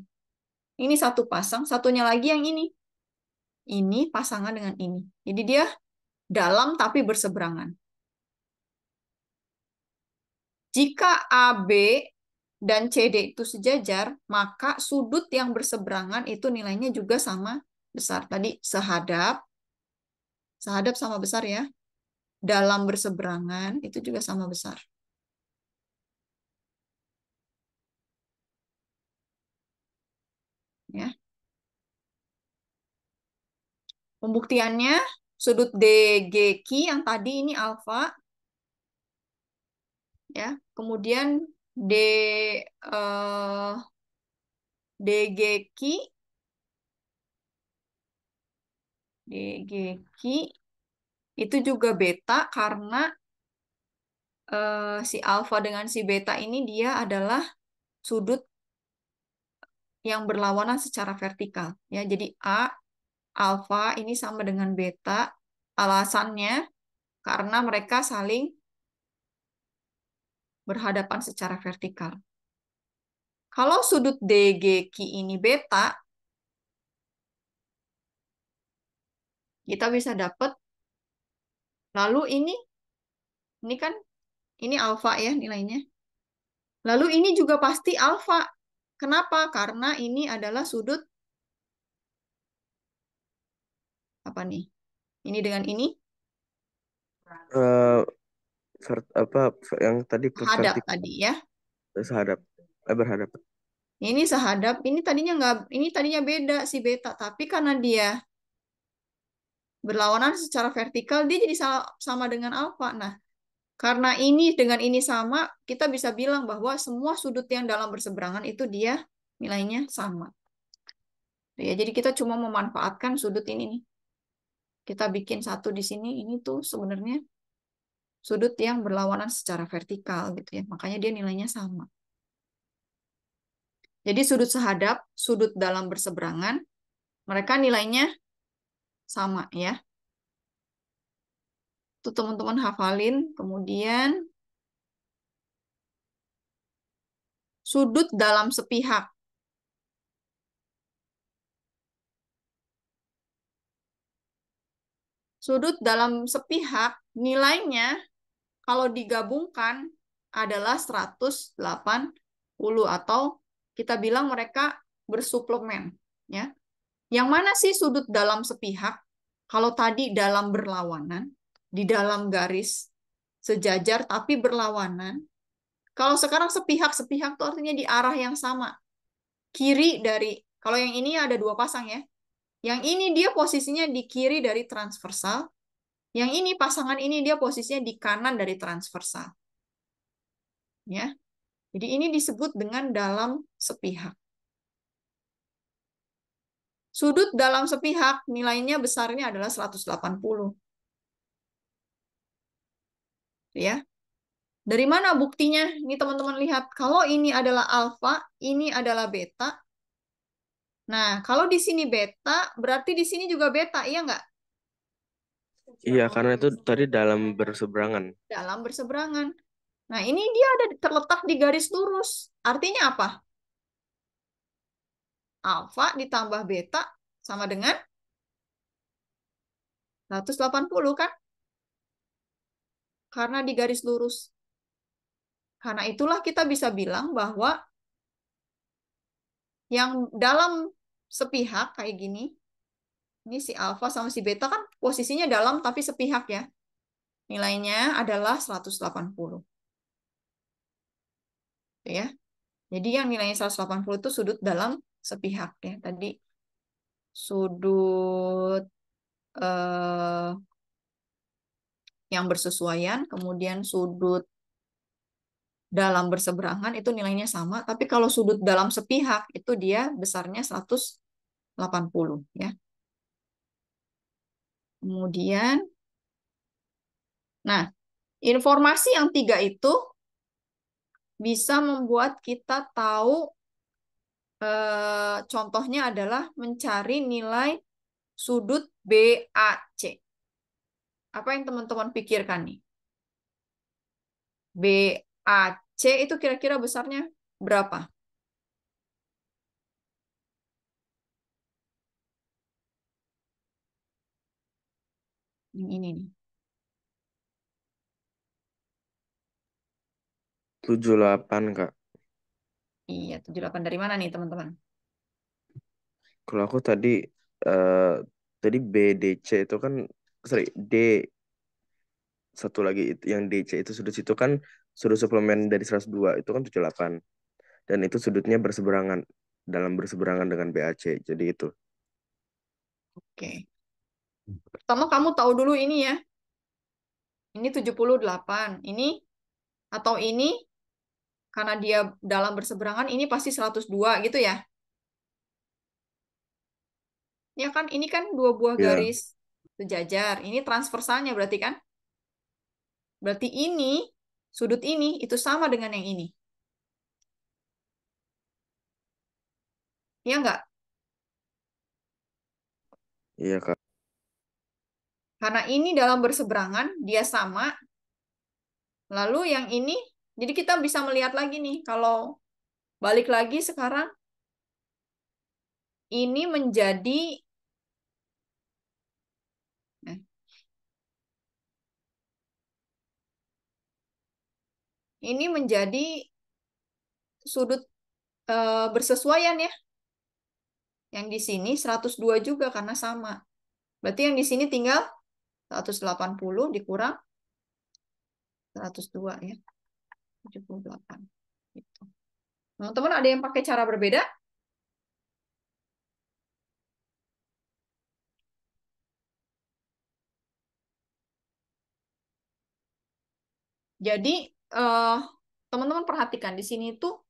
Ini satu pasang, satunya lagi yang ini. Ini pasangan dengan ini. Jadi dia dalam tapi berseberangan. Jika AB dan CD itu sejajar, maka sudut yang berseberangan itu nilainya juga sama besar. Tadi sehadap sama besar ya. Dalam berseberangan itu juga sama besar. Ya. Pembuktiannya, sudut DGQ yang tadi ini alfa, ya. Kemudian eh, DGQ itu juga beta karena si alfa dengan si beta ini dia adalah sudut yang berlawanan secara vertikal. Ya, jadi alfa ini sama dengan beta. Alasannya karena mereka saling berhadapan secara vertikal. Kalau sudut DGQ ini beta, kita bisa dapat, lalu ini kan, ini alfa ya nilainya. Lalu ini juga pasti alfa. Kenapa? Karena ini adalah sudut, apa nih? Ini dengan ini, Eh, apa yang tadi hadap vertikal tadi ya. sehadap berhadap. Ini sehadap, ini tadinya nggak, ini tadinya beda si beta, tapi karena dia berlawanan secara vertikal, dia jadi sama dengan alfa. Nah, karena ini dengan ini sama, kita bisa bilang bahwa semua sudut yang dalam berseberangan itu dia nilainya sama. Ya, jadi kita cuma memanfaatkan sudut ini nih. Kita bikin satu di sini, ini tuh sebenarnya sudut yang berlawanan secara vertikal gitu ya. Makanya dia nilainya sama. Jadi sudut sehadap, sudut dalam berseberangan, mereka nilainya sama ya. Itu teman-teman hafalin. Kemudian sudut dalam sepihak. Sudut dalam sepihak nilainya kalau digabungkan adalah 180 atau kita bilang mereka bersuplemen ya. Yang mana sih sudut dalam sepihak? Kalau tadi dalam berlawanan, di dalam garis sejajar tapi berlawanan. Kalau sekarang sepihak-sepihak itu artinya di arah yang sama. Kiri dari, kalau yang ini ada dua pasang ya. Yang ini dia posisinya di kiri dari transversal. Yang ini pasangan ini dia posisinya di kanan dari transversal. Ya. Jadi ini disebut dengan dalam sepihak. Sudut dalam sepihak nilainya besarnya adalah 180. Ya. Dari mana buktinya? Ini teman-teman lihat. Kalau ini adalah alfa, ini adalah beta. Nah, kalau di sini beta, berarti di sini juga beta, iya nggak? Iya, karena itu tadi dalam berseberangan. Dalam berseberangan. Nah, ini dia ada terletak di garis lurus. Artinya apa? Alfa ditambah beta sama dengan 180 kan? Karena di garis lurus. Karena itulah kita bisa bilang bahwa yang dalam sepihak kayak gini, ini si alfa sama si beta kan posisinya dalam tapi sepihak ya. Nilainya adalah 180. Ya. Jadi yang nilainya 180 itu sudut dalam sepihak ya. Tadi sudut eh, yang bersesuaian, kemudian sudut dalam berseberangan itu nilainya sama, tapi kalau sudut dalam sepihak itu dia besarnya 180 ya. Kemudian, nah, informasi yang tiga itu bisa membuat kita tahu, contohnya adalah mencari nilai sudut BAC. Apa yang teman-teman pikirkan nih? BAC itu kira-kira besarnya berapa? Ini nih. 78, Kak. Iya, 78 dari mana nih, teman-teman? Kalau aku eh tadi BDC itu kan, sorry, D satu lagi itu yang DC itu sudut situ kan sudut suplemen dari 102 itu kan 78 dan itu sudutnya berseberangan dalam berseberangan dengan BAC. Jadi itu. Oke. Pertama kamu tahu dulu ini ya. Ini 78. Ini atau ini karena dia dalam berseberangan ini pasti 102 gitu ya. Ya kan ini kan dua buah Iya, garis sejajar. Ini transversalnya berarti kan? Berarti ini sudut ini itu sama dengan yang ini. Ya enggak? iya Kak. Karena ini dalam berseberangan dia sama. Lalu yang ini jadi kita bisa melihat lagi nih kalau balik lagi sekarang ini menjadi nah, ini menjadi sudut bersesuaian ya. Yang di sini 102 juga karena sama. Berarti yang di sini tinggal 180 dikurang 102 ya. 78. Gitu. Teman-teman ada yang pakai cara berbeda? Jadi teman-teman perhatikan di sini tuh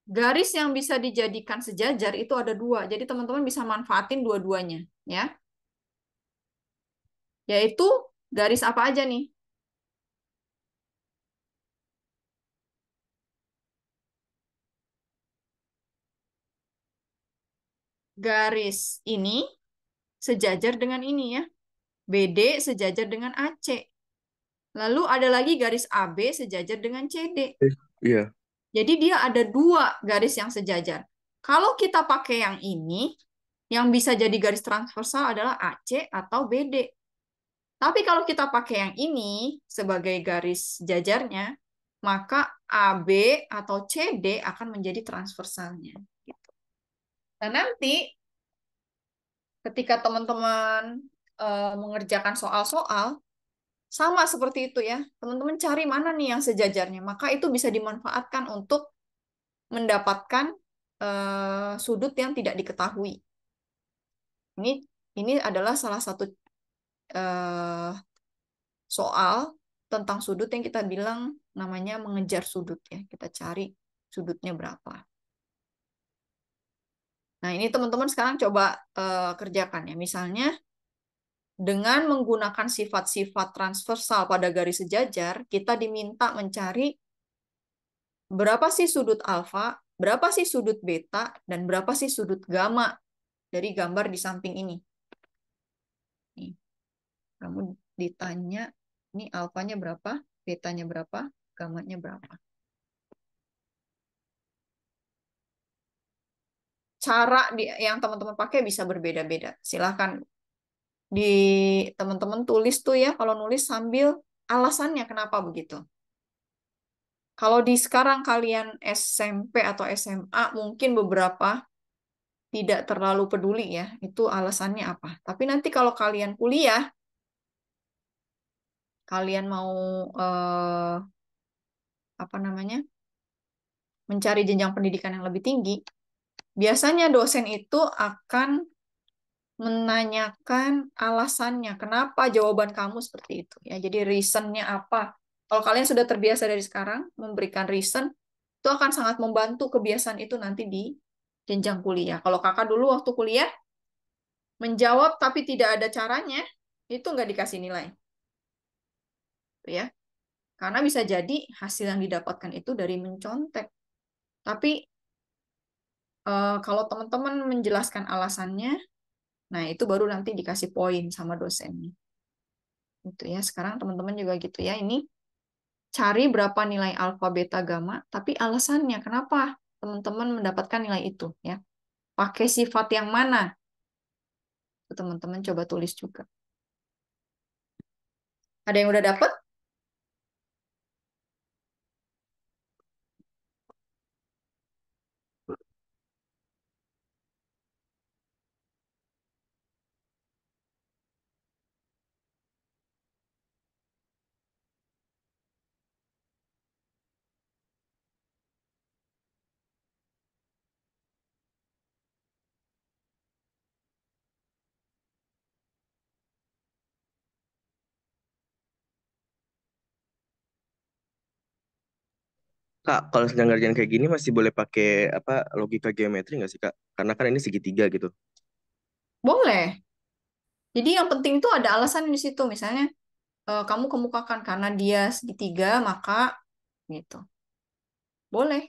garis yang bisa dijadikan sejajar itu ada dua. Jadi teman-teman bisa manfaatin dua-duanya ya. Yaitu garis apa aja nih? Garis ini sejajar dengan ini ya. BD sejajar dengan AC. Lalu ada lagi garis AB sejajar dengan CD. Iya, Jadi dia ada dua garis yang sejajar. Kalau kita pakai yang ini, yang bisa jadi garis transversal adalah AC atau BD. Tapi kalau kita pakai yang ini sebagai garis jajarnya, maka AB atau CD akan menjadi transversalnya. Nah, nanti ketika teman-teman mengerjakan soal-soal, sama seperti itu ya. Teman-teman cari mana nih yang sejajarnya. Maka itu bisa dimanfaatkan untuk mendapatkan sudut yang tidak diketahui. Ini adalah salah satu soal tentang sudut yang kita bilang namanya mengejar sudut ya. Kita cari sudutnya berapa. Nah, ini teman-teman sekarang coba kerjakan ya. Misalnya dengan menggunakan sifat-sifat transversal pada garis sejajar, kita diminta mencari berapa sih sudut alfa berapa sih sudut beta dan berapa sih sudut gamma dari gambar di samping ini. Nih, kamu ditanya, ini alfanya berapa, betanya berapa, gammanya berapa. Cara yang teman-teman pakai bisa berbeda-beda. Silahkan di teman-teman tulis tuh ya, kalau nulis sambil alasannya kenapa begitu. Kalau di sekarang kalian SMP atau SMA, mungkin beberapa tidak terlalu peduli ya, itu alasannya apa. Tapi nanti kalau kalian kuliah, kalian mau apa namanya, mencari jenjang pendidikan yang lebih tinggi, biasanya dosen itu akan menanyakan alasannya, kenapa jawaban kamu seperti itu. Ya, jadi reasonnya apa. Kalau kalian sudah terbiasa dari sekarang memberikan reason, itu akan sangat membantu kebiasaan itu nanti di jenjang kuliah. Kalau kakak dulu waktu kuliah, menjawab tapi tidak ada caranya, itu nggak dikasih nilai. Ya, karena bisa jadi hasil yang didapatkan itu dari mencontek. Tapi kalau teman-teman menjelaskan alasannya, nah itu baru nanti dikasih poin sama dosennya. Gitu ya. Sekarang teman-teman juga gitu ya. Ini cari berapa nilai alfa, beta, gamma, tapi alasannya kenapa teman-teman mendapatkan nilai itu ya. Pakai sifat yang mana? Teman-teman coba tulis juga. Ada yang udah dapat? Kak, kalau sedang ngerjain kayak gini masih boleh pakai apa logika geometri nggak sih Kak? Karena kan ini segitiga gitu. Boleh. Jadi yang penting itu ada alasan di situ. Misalnya kamu kemukakan karena dia segitiga, maka gitu. Boleh.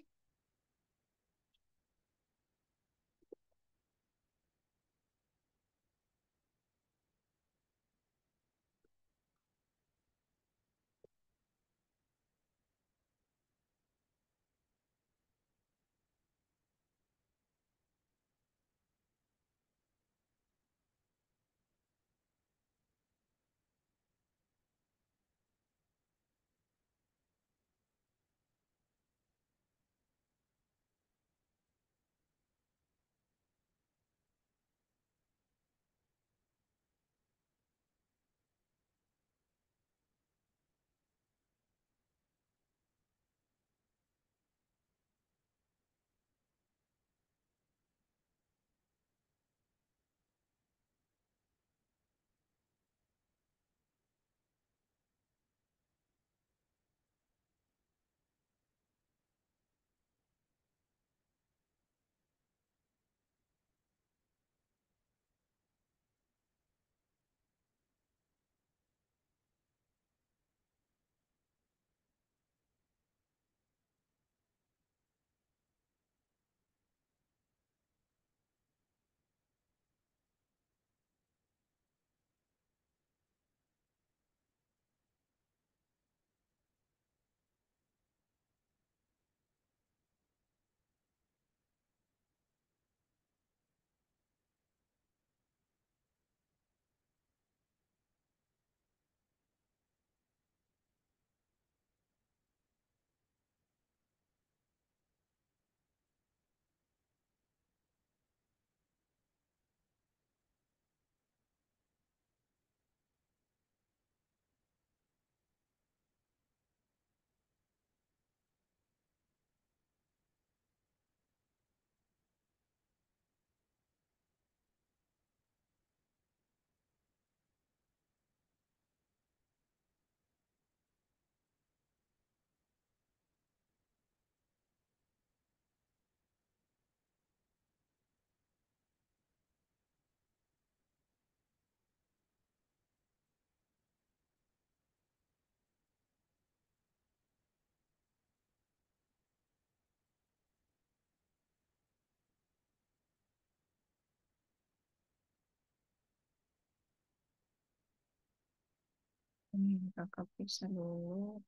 Ini kakak periksa dulu.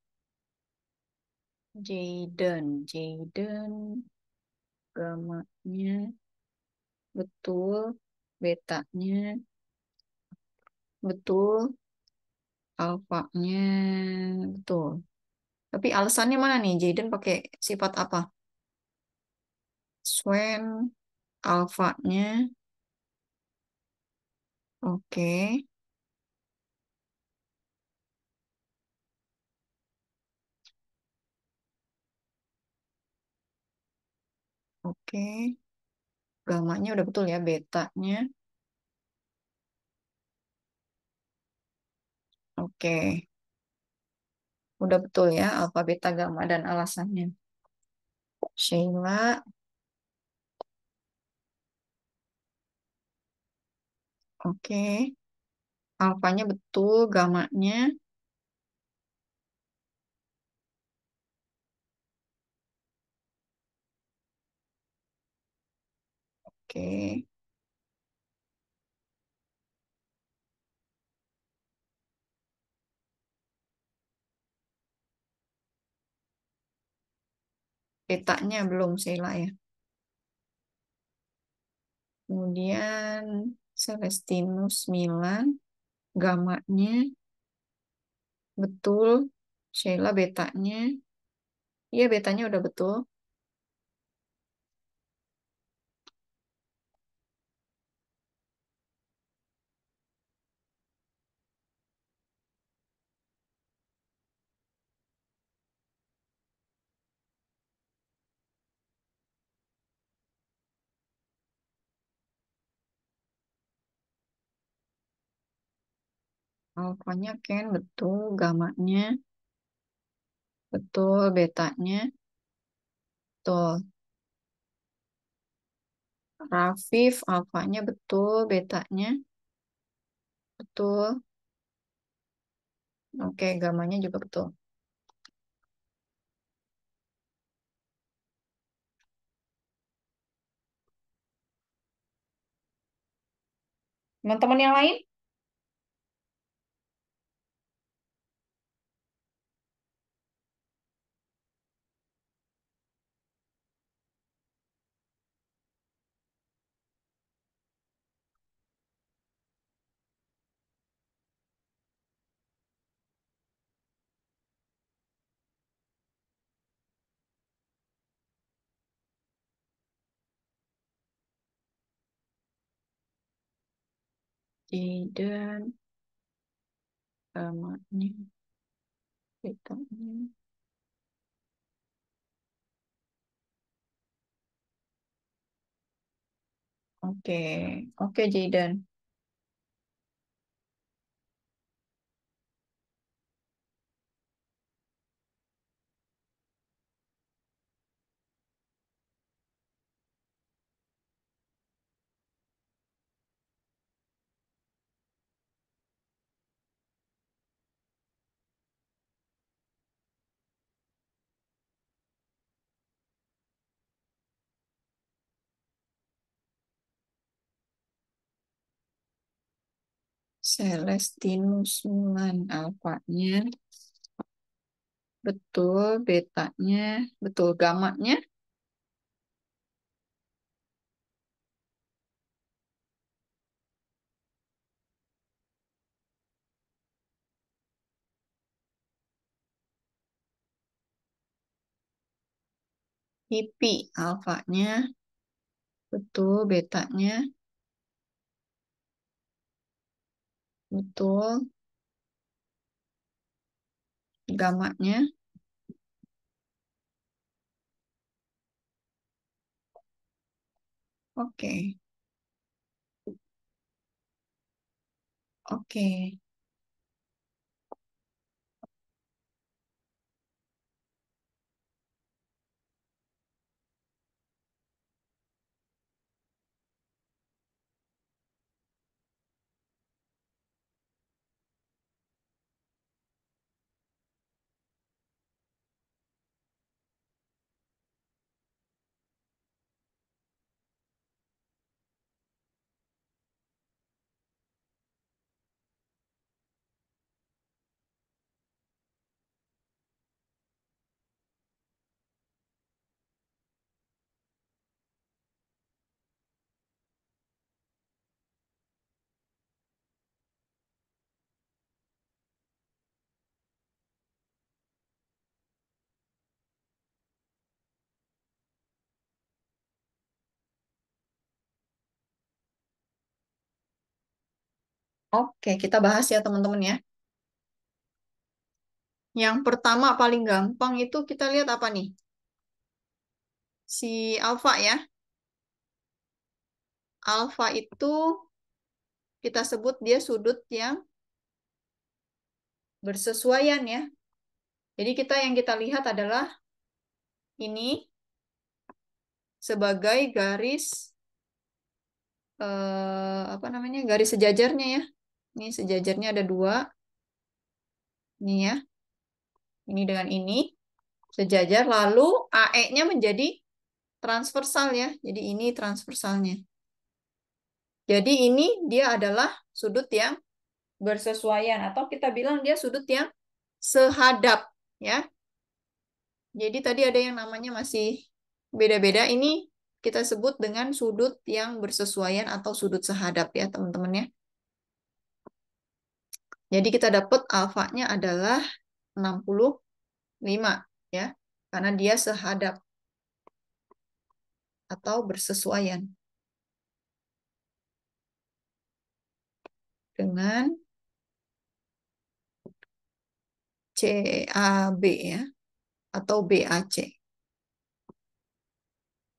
Jaden, gamanya betul, betanya betul, alfanya betul. Tapi alasannya mana nih? Jaden pakai sifat apa? Swen, alfanya, oke, oke. Gamanya udah betul ya, betanya, oke. Udah betul ya, alfa, beta, gamma, dan alasannya. Sheila, oke. Alfanya betul, gamanya, oke. Betanya belum Sheila ya. Kemudian Celestinus Milan, gamanya betul. Sheila betanya, iya betanya udah betul. Alfanya Ken betul, gamanya betul, betanya betul. Rafif, alfanya betul, betanya betul. Oke, gamanya juga betul. Teman-teman yang lain? Tidak, gamanya, betanya. Oke, oke Jaden. Celestinus Milan, alfanya betul, betanya betul, gamanya hipi, alfanya betul, betanya betul, gamanya oke, oke. Oke, kita bahas ya teman-teman ya. Yang pertama paling gampang itu kita lihat apa nih? Si alfa ya. Alfa itu kita sebut dia sudut yang bersesuaian ya. Jadi yang kita lihat adalah ini sebagai garis apa namanya? Garis sejajarnya ya. Ini sejajarnya ada dua. Ini ya. Ini dengan ini sejajar lalu AE-nya menjadi transversal ya. Jadi ini transversalnya. Jadi ini dia adalah sudut yang bersesuaian atau kita bilang dia sudut yang sehadap ya. Jadi tadi ada yang namanya masih beda-beda. Ini kita sebut dengan sudut yang bersesuaian atau sudut sehadap ya teman-teman ya. Jadi kita dapat alfanya adalah 65 ya. Karena dia sehadap atau bersesuaian dengan CAB ya atau BAC.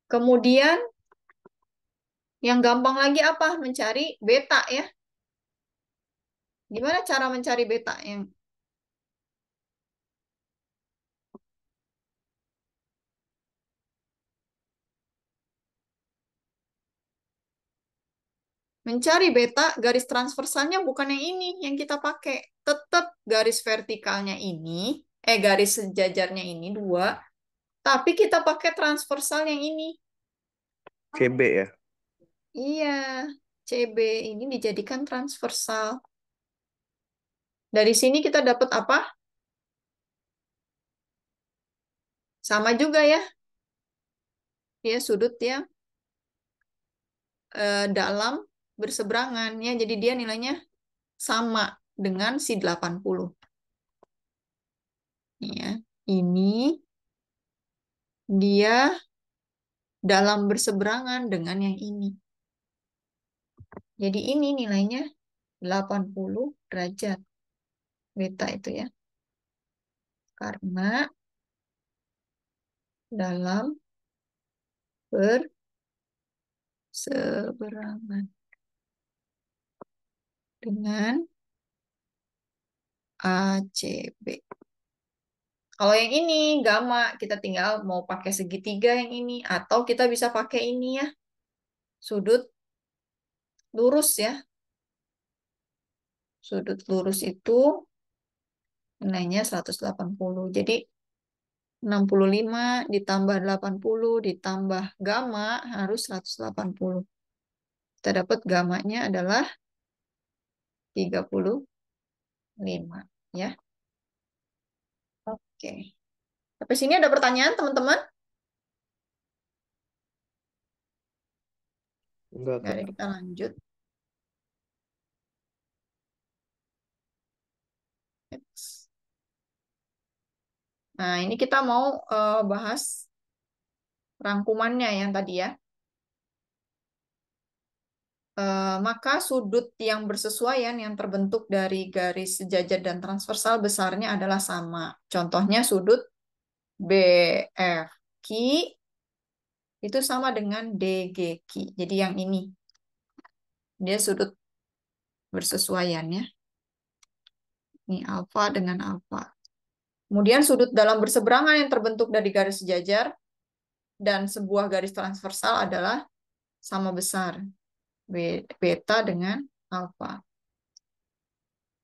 Kemudian yang gampang lagi apa? Mencari beta ya. Gimana cara mencari beta yang mencari beta garis transversalnya bukan yang ini yang kita pakai. Tetap garis vertikalnya ini, garis sejajarnya ini dua, tapi kita pakai transversal yang ini. KB ya. Iya, CB ini dijadikan transversal. Dari sini kita dapat apa? Sama juga ya. Dia sudut yang dalam berseberangan ya. Jadi dia nilainya sama dengan si 80. Ya. Ini dia dalam berseberangan dengan yang ini. Jadi ini nilainya 80 derajat. Beta itu ya. Karena dalam berseberangan dengan ACB. Kalau yang ini gamma, kita tinggal mau pakai segitiga yang ini atau kita bisa pakai ini ya. Sudut lurus ya. Sudut lurus itu nilainya 180. Jadi 65 ditambah 80 ditambah gamma harus 180. Kita dapat gammanya adalah 35 ya. Oke. Sampai sini ada pertanyaan teman-teman? Enggak, Kak. Mari kita lanjut. Nah, ini kita mau bahas rangkumannya yang tadi ya. Maka sudut yang bersesuaian yang terbentuk dari garis sejajar dan transversal besarnya adalah sama. Contohnya sudut BFQ itu sama dengan DGQ. Jadi yang ini dia sudut bersesuaian ya. Ini alfa dengan alfa. Kemudian sudut dalam berseberangan yang terbentuk dari garis sejajar dan sebuah garis transversal adalah sama besar. Beta dengan alfa.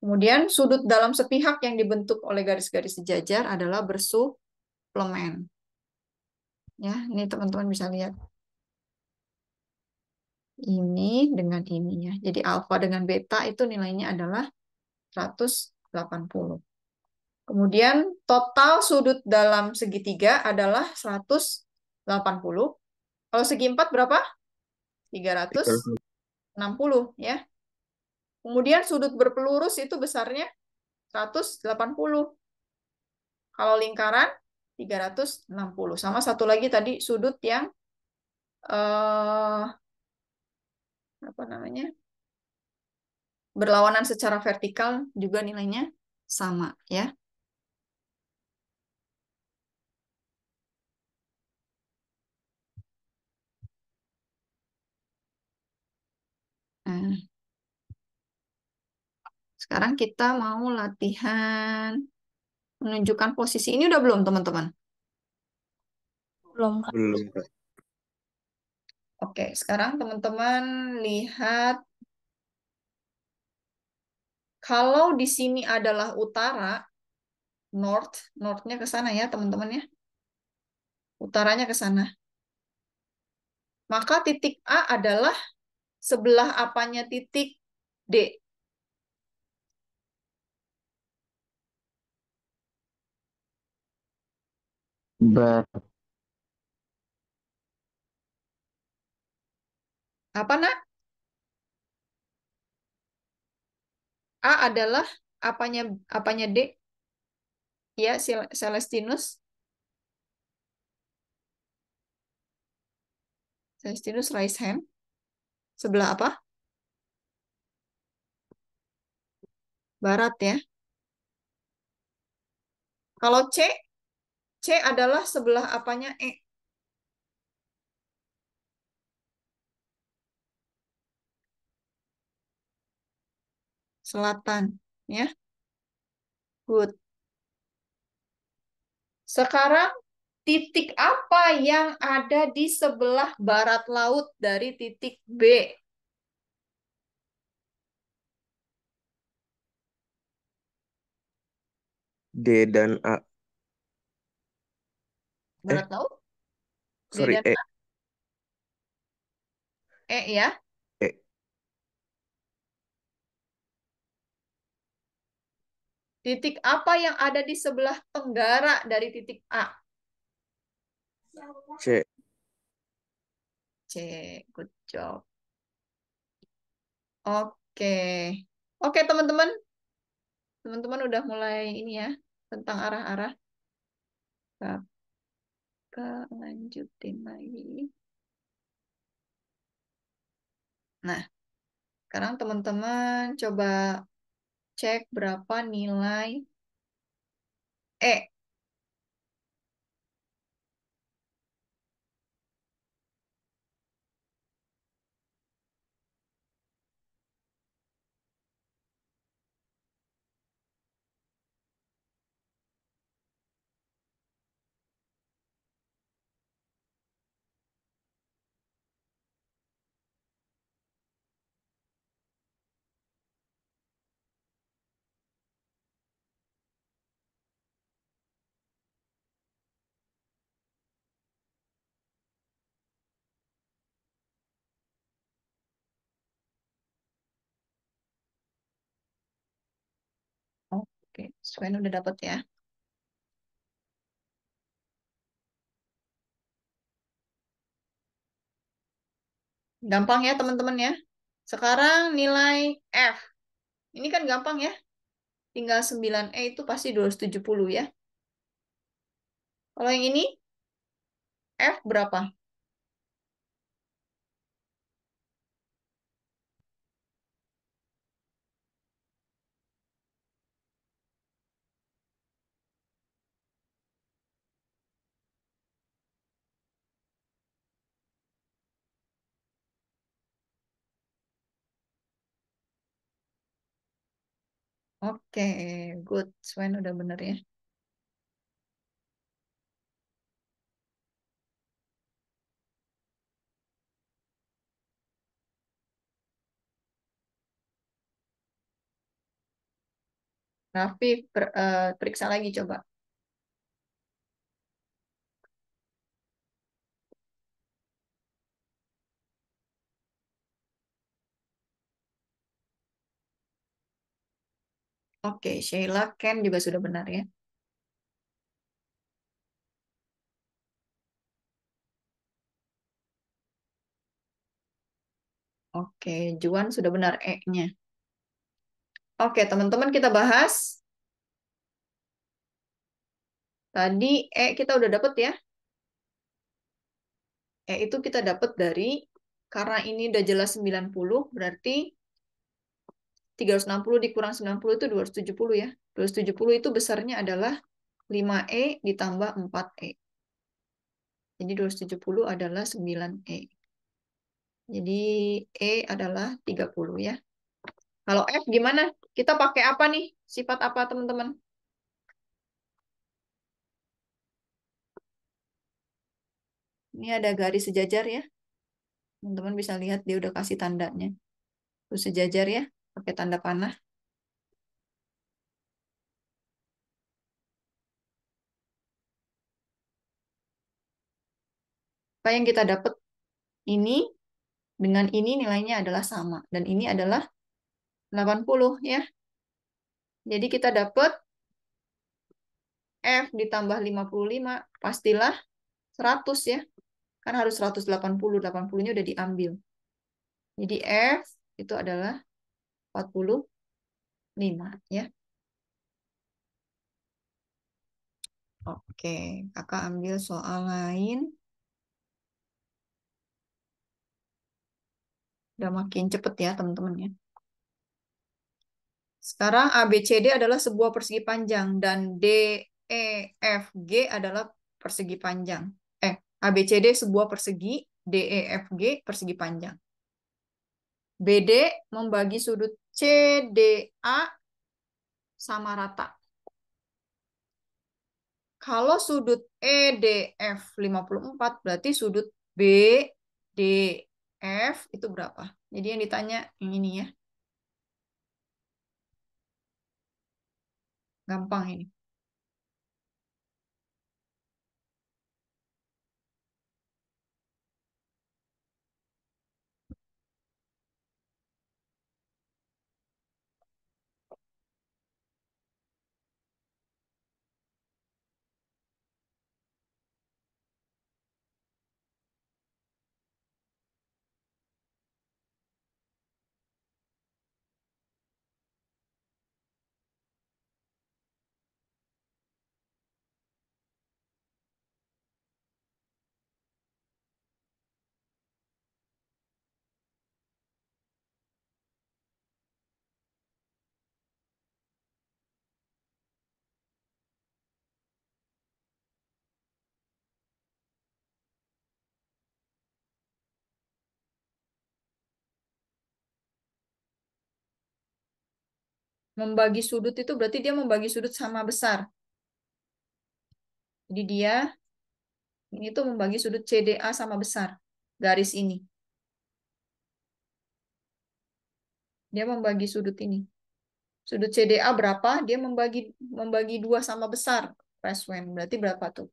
Kemudian sudut dalam sepihak yang dibentuk oleh garis-garis sejajar adalah bersuplemen. Ya, ini teman-teman bisa lihat. Ini dengan ini ya. Jadi alfa dengan beta itu nilainya adalah 180. Kemudian total sudut dalam segitiga adalah 180. Kalau segi empat berapa? 360 ya. Kemudian sudut berpelurus itu besarnya 180. Kalau lingkaran 360. Sama satu lagi tadi sudut yang apa namanya? berlawanan secara vertikal juga nilainya sama ya. Nah, sekarang kita mau latihan menunjukkan posisi. Ini udah belum, teman-teman? Belum, Kak. Belum, Kak. Oke, sekarang teman-teman lihat kalau di sini adalah utara, north-nya ke sana ya, teman-teman ya. Utaranya ke sana. Maka titik A adalah sebelah apanya titik D? Barat. Apa, nak? A adalah apanya apanya D? Ya, Celestinus. Celestinus raise hand. Sebelah apa? Barat ya. Kalau C adalah sebelah apanya E? Selatan. Ya, good. Sekarang titik apa yang ada di sebelah barat laut dari titik B? D dan A. Barat Eh, laut? D sorry, dan E. A? E ya. E. Titik apa yang ada di sebelah tenggara dari titik A? C. C, good job. Oke. Oke, teman-teman. Teman-teman udah mulai ini ya, tentang arah-arah. Kakak lanjutin lagi. Nah, sekarang teman-teman coba cek berapa nilai E. Oke, Sven udah dapat ya. Gampang ya teman-teman ya. Sekarang nilai F. Ini kan gampang ya. Tinggal 9E itu pasti 270 ya. Kalau yang ini F berapa? Oke, good. Sven udah bener ya. Raffi periksa lagi coba. Oke, Sheila, Ken juga sudah benar ya. Oke, Juan sudah benar E-nya. Oke, teman-teman kita bahas. Tadi E kita udah dapet ya. E itu kita dapat dari, karena ini udah jelas 90, berarti 360 dikurang 90 itu 270 ya. 270 itu besarnya adalah 5E ditambah 4E. Jadi 270 adalah 9E. Jadi E adalah 30 ya. Kalau F gimana? Kita pakai apa nih? Sifat apa teman-teman? Ini ada garis sejajar ya. Teman-teman bisa lihat dia udah kasih tandanya. Terus sejajar ya, pakai tanda panah. Apa yang kita dapat ini dengan ini nilainya adalah sama. Dan ini adalah 80 ya. Jadi kita dapat F ditambah 55 pastilah 100 ya. Kan harus 180, 80-nya udah diambil. Jadi F itu adalah 45 ya. Oke, kakak ambil soal lain. Udah makin cepet ya teman-teman ya. Sekarang ABCD adalah sebuah persegi panjang dan DEFG adalah persegi panjang. ABCD sebuah persegi, DEFG persegi panjang. BD membagi sudut CDA sama rata. Kalau sudut EDF 54, berarti sudut BDF itu berapa? Jadi yang ditanya yang ini ya. Gampang ini. Membagi sudut itu berarti dia membagi sudut sama besar. Jadi dia ini tuh membagi sudut CDA sama besar. Garis ini. Dia membagi sudut ini. Sudut CDA berapa? Dia membagi dua sama besar. Reswen. Berarti berapa tuh?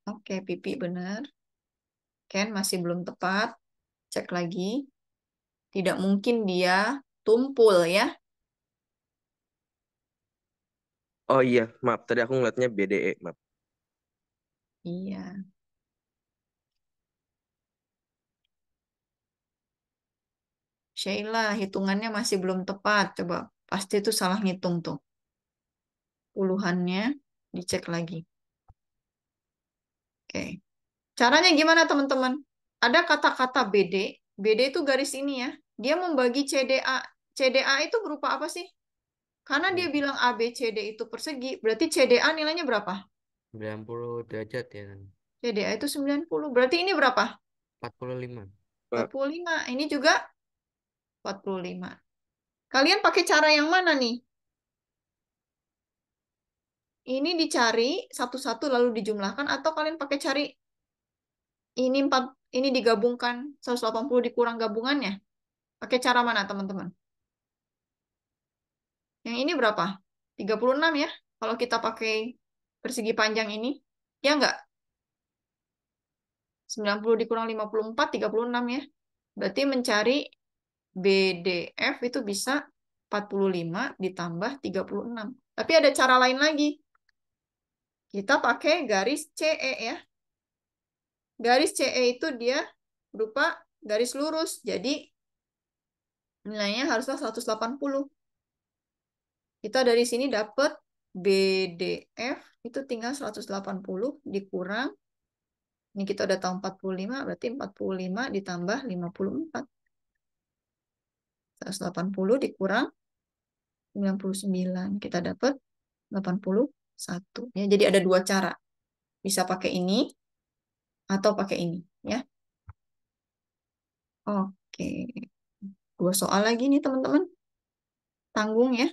Oke, pipi benar. Ken masih belum tepat. Cek lagi. Tidak mungkin dia tumpul ya. Oh iya, maaf. Tadi aku ngeliatnya BDE, maaf. Iya. Sheila, hitungannya masih belum tepat. Coba, pasti itu salah ngitung tuh. Puluhannya dicek lagi. Oke. Caranya gimana teman-teman? Ada kata-kata BD. BD itu garis ini ya. Dia membagi CDA. CDA itu berupa apa sih? Karena dia bilang ABCD itu persegi, berarti CDA nilainya berapa? 90 derajat ya kan. CDA itu 90. Berarti ini berapa? 45. 45. Ini juga 45. Kalian pakai cara yang mana nih? Ini dicari satu-satu lalu dijumlahkan atau kalian pakai cari ini 4 ini digabungkan 180 dikurang gabungannya? Pakai cara mana teman-teman? Yang ini berapa? 36 ya. Kalau kita pakai persegi panjang ini, ya enggak? 90 dikurang 54, 36 ya. Berarti mencari BDF itu bisa 45 ditambah 36. Tapi ada cara lain lagi. Kita pakai garis CE ya. Garis CE itu dia berupa garis lurus. Jadi Nilainya haruslah 180. Kita dari sini dapat BDF itu tinggal 180 dikurang. Ini kita udah tahu 45, berarti 45 ditambah 54. 180 dikurang 99. Kita dapat 81. Ya, jadi ada dua cara. Bisa pakai ini atau pakai ini. Ya. Oke. Dua soal lagi nih teman-teman. Tanggung ya.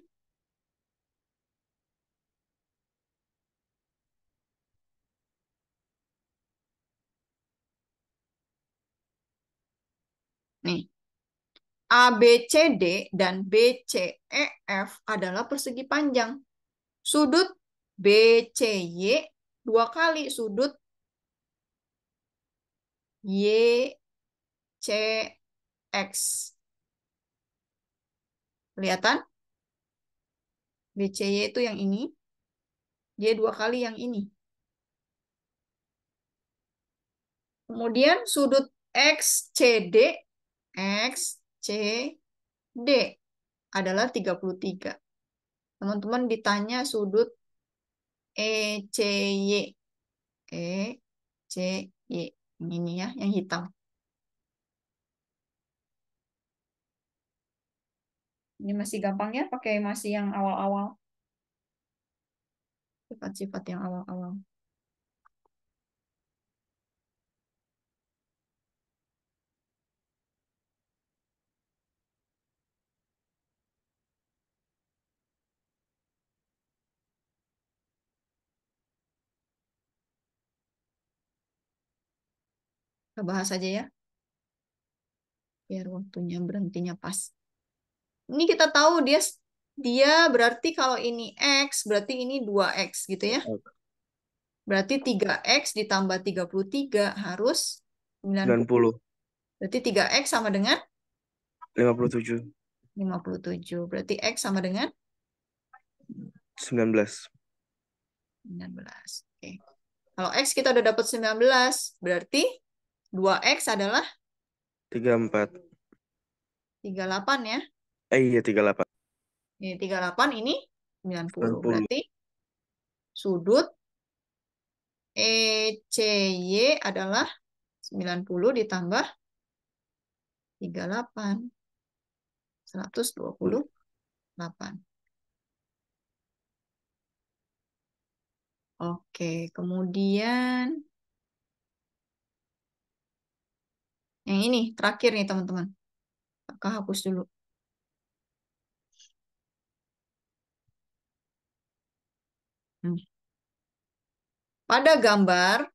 Nih. ABCD dan BCEF adalah persegi panjang. Sudut BCY dua kali sudut YCX. Kelihatan? BCY itu yang ini. Y dua kali yang ini. Kemudian sudut XCD adalah 33. Teman-teman ditanya sudut ECY. ECY. Ini ya, yang hitam. Ini masih gampang ya, pakai masih yang awal-awal. Sifat-sifat yang awal-awal. Kita bahas aja ya, biar waktunya berhentinya pas. Ini kita tahu dia berarti kalau ini X, berarti ini 2X gitu ya. Berarti 3X ditambah 33 harus 90. 90. Berarti 3X sama dengan 57. 57. Berarti X sama dengan 19. 19. Oke. Kalau X kita udah dapat 19, berarti 2X adalah 34. 38 ya. Iya 38. Ini 38, ini 90. 90. Berarti sudut ECY adalah 90 ditambah 38. 128. Oke, kemudian yang ini terakhir nih teman-teman. Kakak hapus dulu. Pada gambar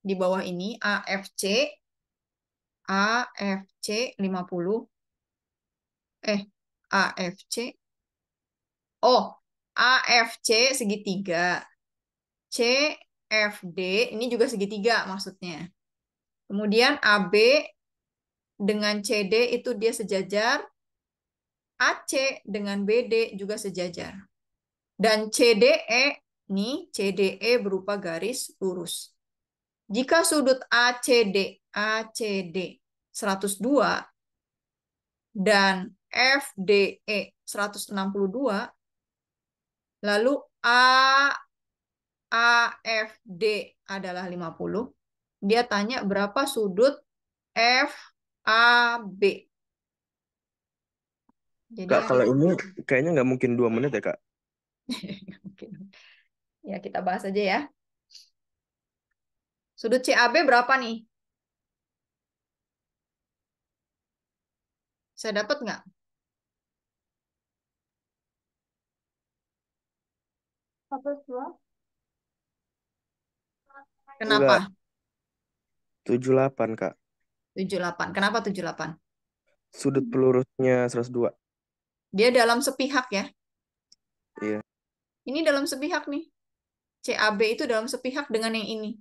di bawah ini AFC 50 AFC AFC segitiga, CFD ini juga segitiga maksudnya. Kemudian AB dengan CD itu dia sejajar, AC dengan BD juga sejajar. Dan CDE berupa garis lurus. Jika sudut ACD 102 dan FDE 162, lalu AFD adalah 50, dia tanya berapa sudut FAB. Jadi Kak, yang kalau ini kayaknya nggak mungkin 2 menit ya, Kak? ya kita bahas aja ya. Sudut CAB berapa nih? Saya dapat nggak? Kenapa? Enggak, 78, Kak. 78. Kenapa 78? Sudut pelurusnya 102. Dia dalam sepihak ya. Iya. Ini dalam sepihak nih. CAB itu dalam sepihak dengan yang ini.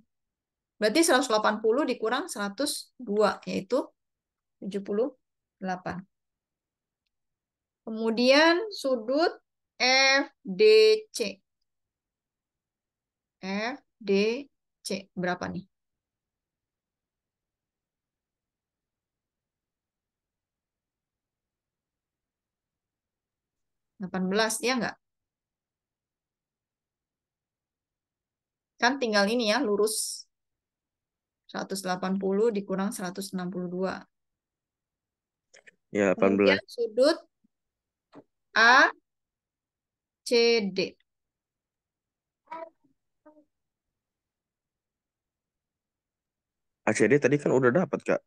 Berarti 180 dikurang 102, yaitu 78. Kemudian sudut FDC. FDC berapa nih? 18, ya nggak? Kan tinggal ini ya, lurus 180 dikurang 162. Ya, 18. Kemudian sudut ACD. ACD tadi kan udah dapat, Kak.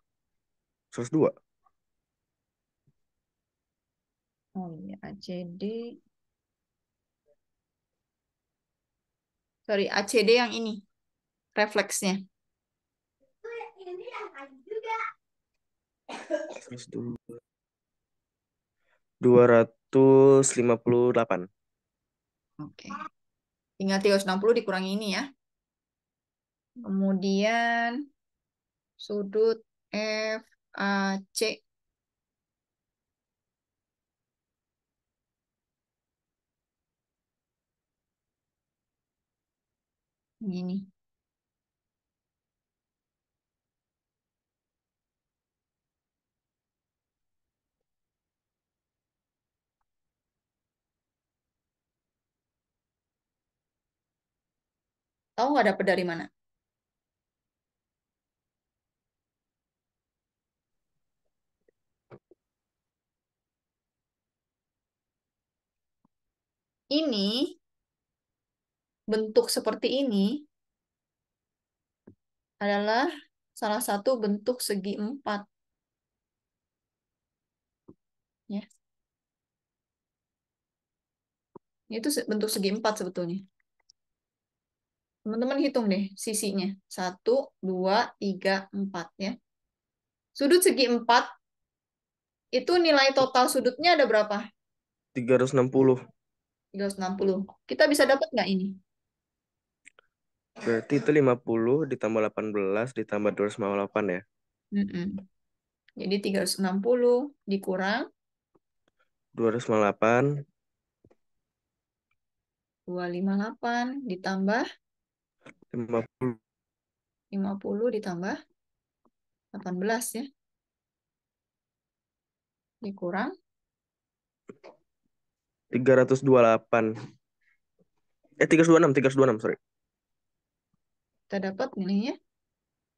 102. Oh iya, ACD. Sorry, ACD yang ini. Refleksnya. 258. Oke. Tinggal 360 dikurangi ini ya. Kemudian sudut FAC. Ini. Tahu nggak dapat dari mana? Ini bentuk seperti ini adalah salah satu bentuk segi 4. Ya. Itu bentuk segi 4 sebetulnya. Teman-teman hitung deh sisinya. 1, 2, 3, 4 ya. Sudut segi 4 itu nilai total sudutnya ada berapa? 360. 360. Kita bisa dapat nggak ini? Berarti itu 50 ditambah 18 ditambah 258 ya. Mm-mm. Jadi 360 dikurang 258 258 ditambah 50 50 ditambah 18 ya. Dikurang 328. 326, sorry. kita dapat nilainya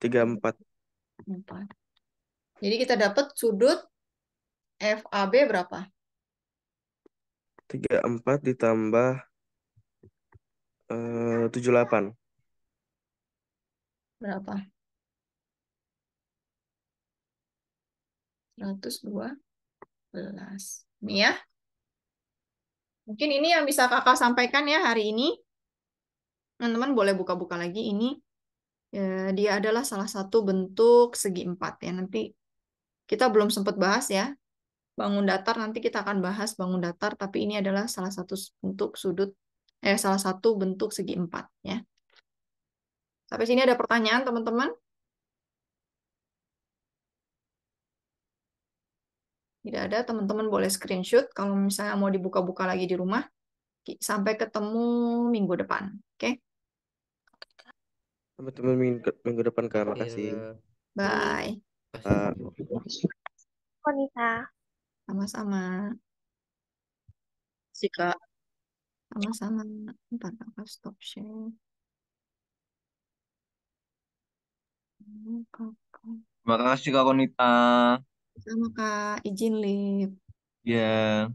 34. 4. Jadi kita dapat sudut FAB berapa? 34 ditambah 78. Berapa? 112. Ini ya. Mungkin ini yang bisa kakak sampaikan ya hari ini. Teman-teman boleh buka-buka lagi ini. Ya, dia adalah salah satu bentuk segi 4 ya. Nanti kita belum sempat bahas ya. Bangun datar nanti kita akan bahas bangun datar, tapi ini adalah salah satu bentuk salah satu bentuk segi 4 ya. Sampai sini ada pertanyaan teman-teman? Tidak ada, teman-teman boleh screenshot kalau misalnya mau dibuka-buka lagi di rumah. Sampai ketemu minggu depan. Oke? Sampai ketemu minggu depan, Kak. Oke, Makasih. Bye. Kak. Konita. Sama-sama. Sih, Kak. Sama-sama. Ntar kakak stop share. Terima kasih Kak Konita. Sama Kak, izin live. Ya.